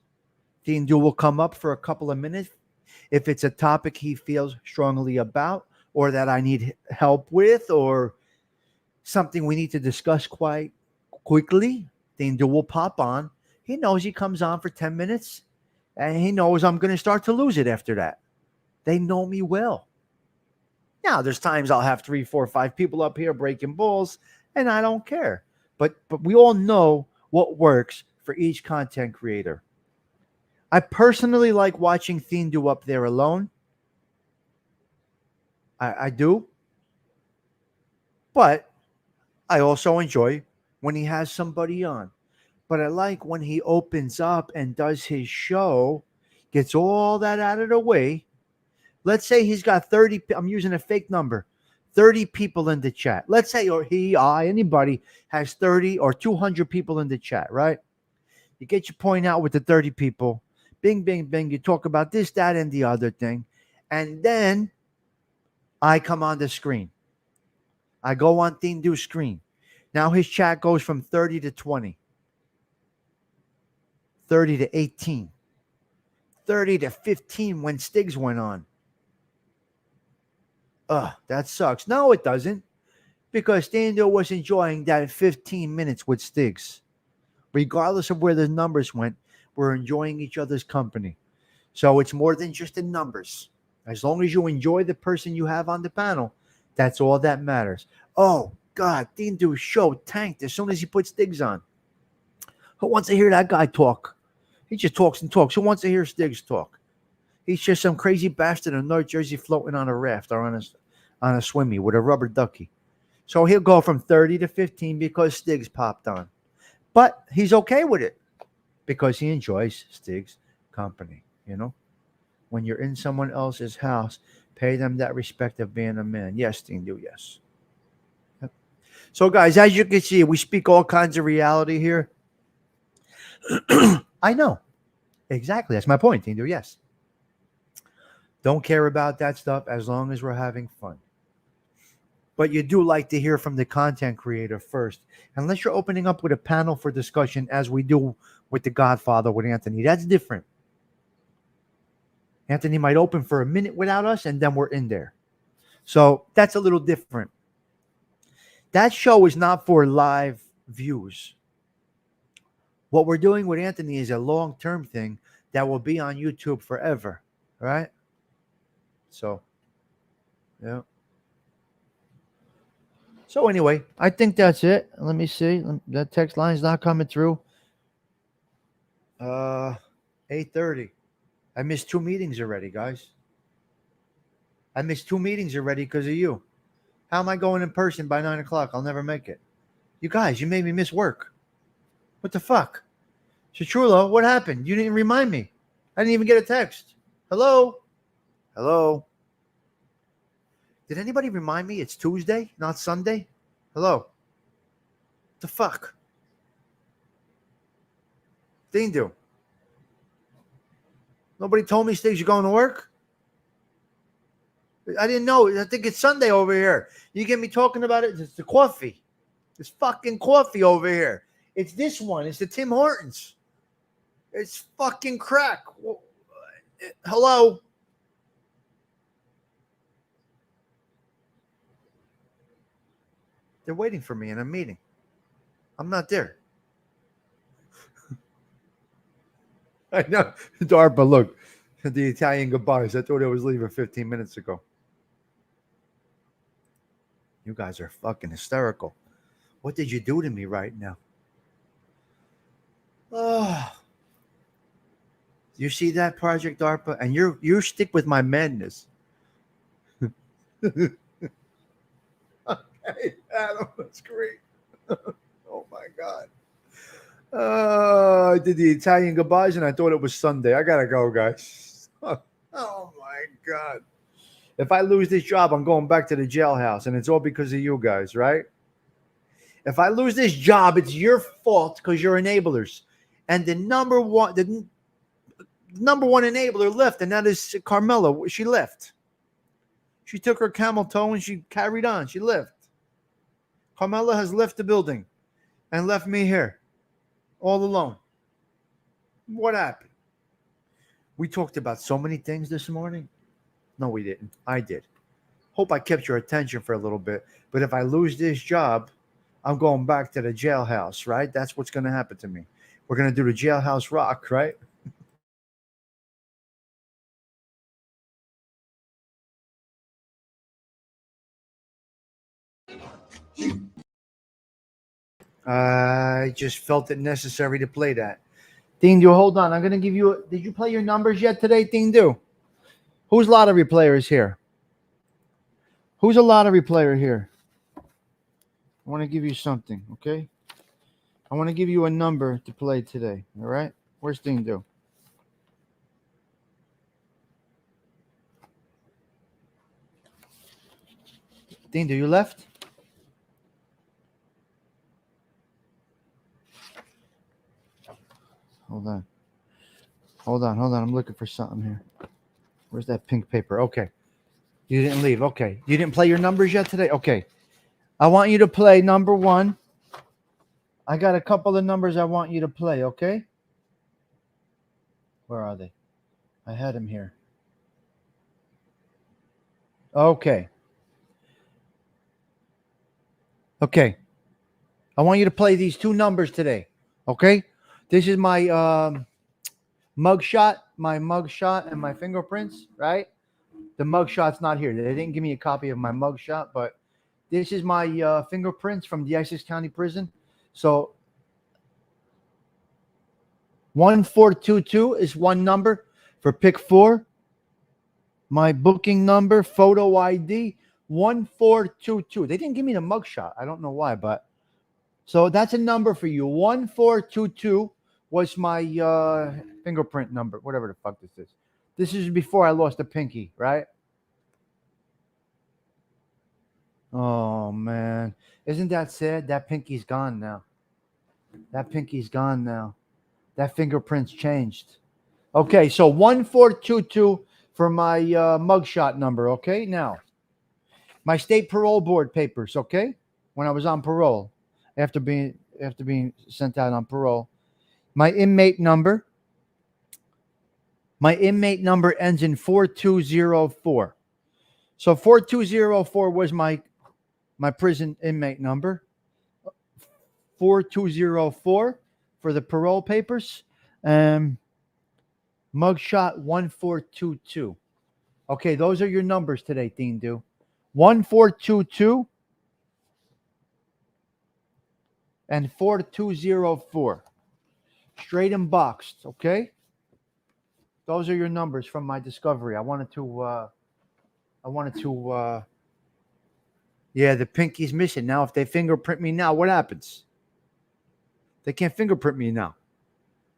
Dean Du will come up for a couple of minutes. If it's a topic he feels strongly about or that I need help with or something we need to discuss quite quickly, Dean Du will pop on. He knows he comes on for 10 minutes And he knows I'm going to start to lose it after that. They know me well. Now, there's times I'll have 3, 4, 5 people up here breaking balls, and I don't care. But we all know what works for each content creator. I personally like watching Thindu up there alone. I do. But I also enjoy when he has somebody on. But I like when he opens up and does his show, gets all that out of the way. Let's say he's got 30, I'm using a fake number, 30 people in the chat. Let's say, or he, I, anybody has 30 or 200 people in the chat, right? You get your point out with the 30 people. Bing, bing, bing. You talk about this, that, and the other thing. And then I come on the screen. I go on Thindu's screen. Now his chat goes from 30 to 20, 30 to 18, 30 to 15 when Stigs went on. That sucks. No, it doesn't. Because Thindu was enjoying that 15 minutes with Stigs. Regardless of where the numbers went, we're enjoying each other's company. So it's more than just the numbers. As long as you enjoy the person you have on the panel, that's all that matters. Oh, God, Thindu's show tanked as soon as he put Stigs on. Who wants to hear that guy talk? He just talks and talks. Who wants to hear Stigs talk? He's just some crazy bastard in North Jersey floating on a raft or on a swimmy with a rubber ducky. So he'll go from 30 to 15 because Stigs popped on. But he's okay with it because he enjoys Stigs' company, you know? When you're in someone else's house, pay them that respect of being a man. Yes, Thindu, yes. Yep. So, guys, as you can see, we speak all kinds of reality here. I know. Exactly. That's my point, Thindu, yes. Don't care about that stuff as long as we're having fun. But you do like to hear from the content creator first. Unless you're opening up with a panel for discussion as we do with The Godfather with Anthony. That's different. Anthony might open for a minute without us, and then we're in there. So that's a little different. That show is not for live views. What we're doing with Anthony is a long-term thing that will be on YouTube forever, right? So, yeah. So anyway, I think that's it. Let me see. That text line's not coming through. 8:30. I missed 2 meetings already, guys. I missed 2 meetings already because of you. How am I going in person by 9 o'clock? I'll never make it. You guys, you made me miss work. What the fuck? Chichulo, what happened? You didn't remind me. I didn't even get a text. Hello? Hello? Did anybody remind me it's Tuesday, not Sunday? Hello? What the fuck? Thindu. Nobody told me Stigs, you're going to work? I didn't know. I think it's Sunday over here. You get me talking about it? It's the coffee. It's fucking coffee over here. It's this one. It's the Tim Hortons. It's fucking crack. Hello? They're waiting for me in a meeting. I'm not there. I know. DARPA, look. The Italian goodbyes. I thought I was leaving 15 minutes ago. You guys are fucking hysterical. What did you do to me right now? Oh. You see that, Project DARPA? And you stick with my madness. Okay, Adam, that's great. Oh my God. I did the Italian goodbyes and I thought it was Sunday. I gotta go, guys. Oh my God. If I lose this job, I'm going back to the jailhouse, and it's all because of you guys, right? If I lose this job, it's your fault because you're enablers. And the number one enabler left, and that is Carmela. She left. She took her camel toe and she carried on. She left. Carmela has left the building and left me here all alone. What happened? We talked about so many things this morning. No, we didn't. I did. Hope I kept your attention for a little bit. But if I lose this job, I'm going back to the jailhouse, right? That's what's going to happen to me. We're going to do the jailhouse rock, right? I just felt it necessary to play that. Dean, do hold on. I'm going to give you. Did you play your numbers yet today, Dean? Do. Who's lottery player is here? Who's a lottery player here? I want to give you something, okay? I want to give you a number to play today, all right? Where's Dean Do? Dean Do, you left? Hold on. Hold on. I'm looking for something here. Where's that pink paper? Okay. You didn't leave. Okay. You didn't play your numbers yet today? Okay. I want you to play number 1. I got a couple of numbers I want you to play, okay? Where are they? I had them here. Okay. Okay. I want you to play these 2 numbers today, okay? This is my mugshot and my fingerprints, right? The mugshot's not here. They didn't give me a copy of my mugshot, but this is my fingerprints from the Essex County Prison. So 1422 is one number for pick 4. My booking number, photo ID, 1422. They didn't give me the mugshot. I don't know why, but so that's a number for you. 1422 was my fingerprint number, whatever the fuck this is. This is before I lost the pinky, right? Oh, man. Isn't that sad? That pinky's gone now. That fingerprint's changed. Okay, so 1422 for my mugshot number, okay? Now, my state parole board papers, okay? When I was on parole, after being sent out on parole. My inmate number ends in 4204. So 4204 was my prison inmate number. 4204 for the parole papers. Mugshot 1422. Okay, those are your numbers today, Dean Do. 1422 and 4204. Straight and boxed, okay? Those are your numbers from my discovery. I wanted to yeah, the pinky's missing. Now if they fingerprint me now, what happens? They can't fingerprint me now.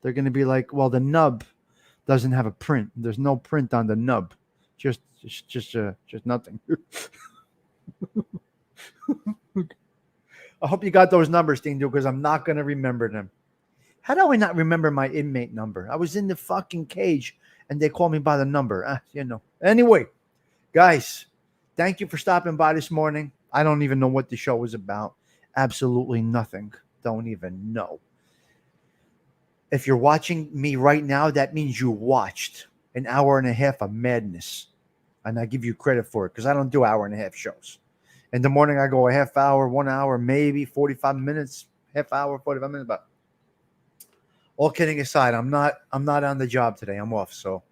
They're going to be like, well, the nub doesn't have a print. There's no print on the nub. Just nothing. I hope you got those numbers, Dean, because I'm not going to remember them. How do I not remember my inmate number? I was in the fucking cage and they called me by the number. Anyway, guys, thank you for stopping by this morning. I don't even know what the show was about. Absolutely nothing. Don't even know. If you're watching me right now, that means you watched an hour and a half of madness. And I give you credit for it because I don't do hour and a half shows. In the morning, I go a half hour, 1 hour, maybe 45 minutes, half hour, 45 minutes. But all kidding aside, I'm not on the job today. I'm off. So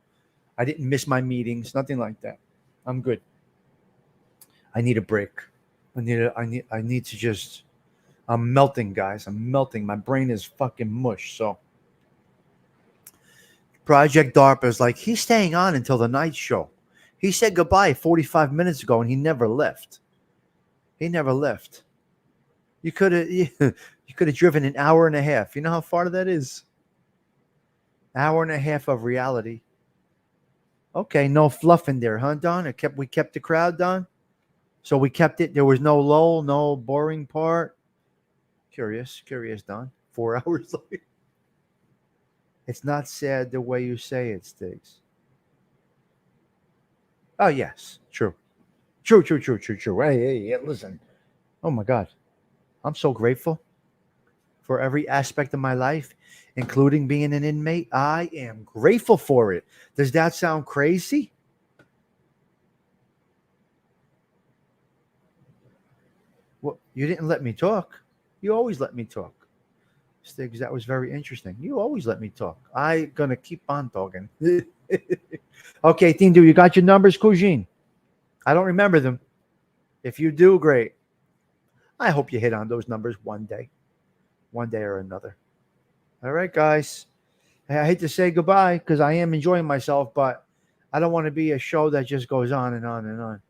I didn't miss my meetings, nothing like that. I'm good. I need a break. I need to just, I'm melting, guys. I'm melting. My brain is fucking mush. So Project DARPA is like, he's staying on until the night show. He said goodbye 45 minutes ago and he never left. You could have driven an hour and a half. You know how far that is? Hour and a half of reality. Okay, no fluff in there, huh, Don? We kept the crowd, Don? So we kept it. There was no lull, no boring part. Curious, Don. 4 hours later. It's not sad the way you say it, Stigs. Oh, yes. True. Hey, listen. Oh, my God. I'm so grateful for every aspect of my life, including being an inmate. I am grateful for it. Does that sound crazy? Well, you didn't let me talk. You always let me talk. Stigs, that was very interesting. You always let me talk. I'm going to keep on talking. Okay, Team Do, you got your numbers, Cousine? I don't remember them. If you do, great. I hope you hit on those numbers one day or another. All right, guys. Hey, I hate to say goodbye because I am enjoying myself, but I don't want to be a show that just goes on and on and on.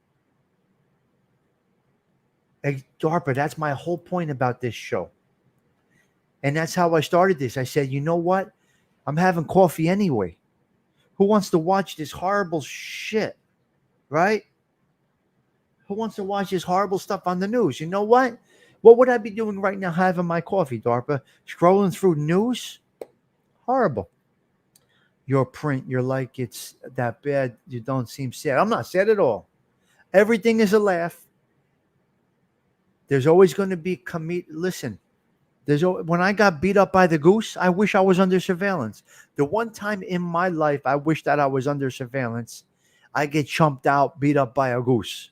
Hey, DARPA, that's my whole point about this show. And that's how I started this. I said, you know what? I'm having coffee anyway. Who wants to watch this horrible shit? Right? Who wants to watch this horrible stuff on the news? You know what? What would I be doing right now having my coffee, DARPA? Scrolling through news? Horrible. Your print, you're like, it's that bad. You don't seem sad. I'm not sad at all. Everything is a laugh. There's always going to be Listen, when I got beat up by the goose, I wish I was under surveillance. The one time in my life I wish that I was under surveillance, I get chumped out, beat up by a goose,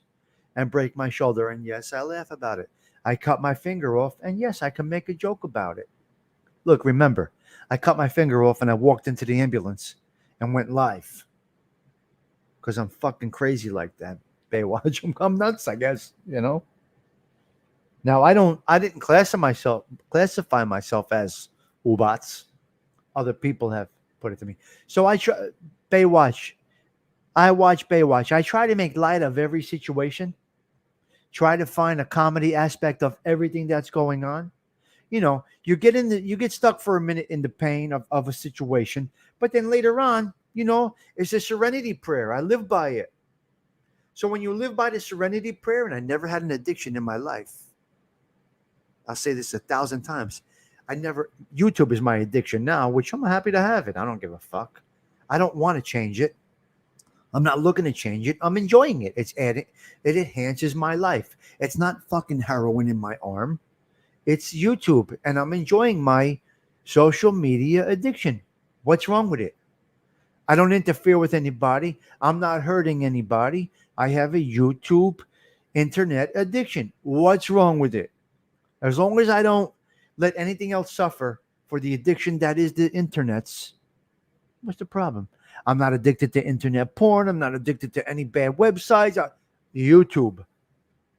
and break my shoulder. And yes, I laugh about it. I cut my finger off, and yes, I can make a joke about it. Look, remember, I cut my finger off and I walked into the ambulance and went live because I'm fucking crazy like that. Baywatch, I'm nuts, I guess, you know. Now I didn't classify myself as Ubats. Other people have put it to me. So I try Baywatch. I watch Baywatch. I try to make light of every situation. Try to find a comedy aspect of everything that's going on. You know, you get stuck for a minute in the pain of a situation, but then later on, it's a serenity prayer. I live by it. So when you live by the serenity prayer, and I never had an addiction in my life, I'll say this 1,000 times. YouTube is my addiction now, which I'm happy to have it. I don't give a fuck. I don't want to change it. I'm not looking to change it. I'm enjoying it. It enhances my life. It's not fucking heroin in my arm. It's YouTube, and I'm enjoying my social media addiction. What's wrong with it? I don't interfere with anybody. I'm not hurting anybody. I have a YouTube internet addiction. What's wrong with it? As long as I don't let anything else suffer for the addiction that is the internet's, what's the problem? I'm not addicted to internet porn. I'm not addicted to any bad websites. YouTube.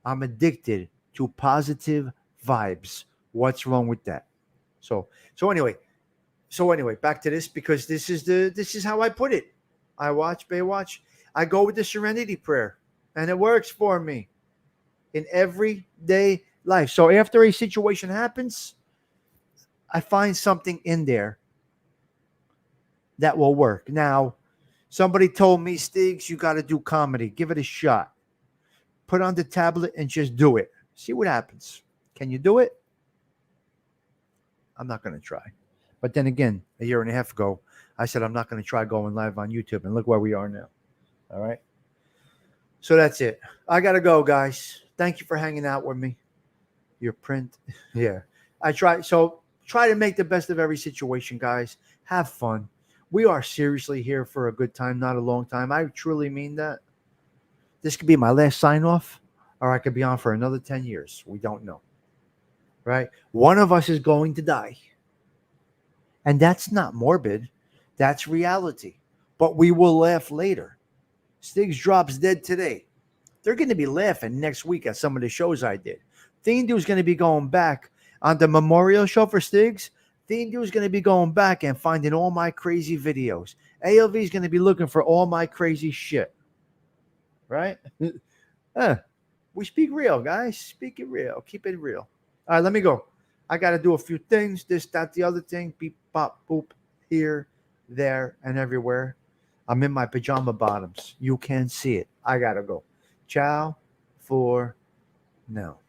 I'm addicted to positive vibes. What's wrong with that? So anyway, back to this because this is how I put it. I watch Baywatch. I go with the serenity prayer, and it works for me in everyday life. So after a situation happens, I find something in there that will work. Now, somebody told me, Stigs, you got to do comedy. Give it a shot. Put on the tablet and just do it. See what happens. Can you do it? I'm not going to try. But then again, a year and a half ago, I said I'm not going to try going live on YouTube, and look where we are now. All right? So that's it. I got to go, guys. Thank you for hanging out with me. Your print. Yeah. Try to make the best of every situation, guys. Have fun. We are seriously here for a good time, not a long time. I truly mean that. This could be my last sign off, or I could be on for another 10 years. We don't know. Right? One of us is going to die. And that's not morbid. That's reality. But we will laugh later. Stigs drops dead today. They're going to be laughing next week at some of the shows I did. Is going to be going back on the memorial show for Stigs. is going to be going back and finding all my crazy videos. ALV is going to be looking for all my crazy shit. Right? We speak real, guys. Speak it real. Keep it real. All right, let me go. I got to do a few things. This, that, the other thing. Beep, pop, boop. Here, there, and everywhere. I'm in my pajama bottoms. You can see it. I got to go. Ciao for now.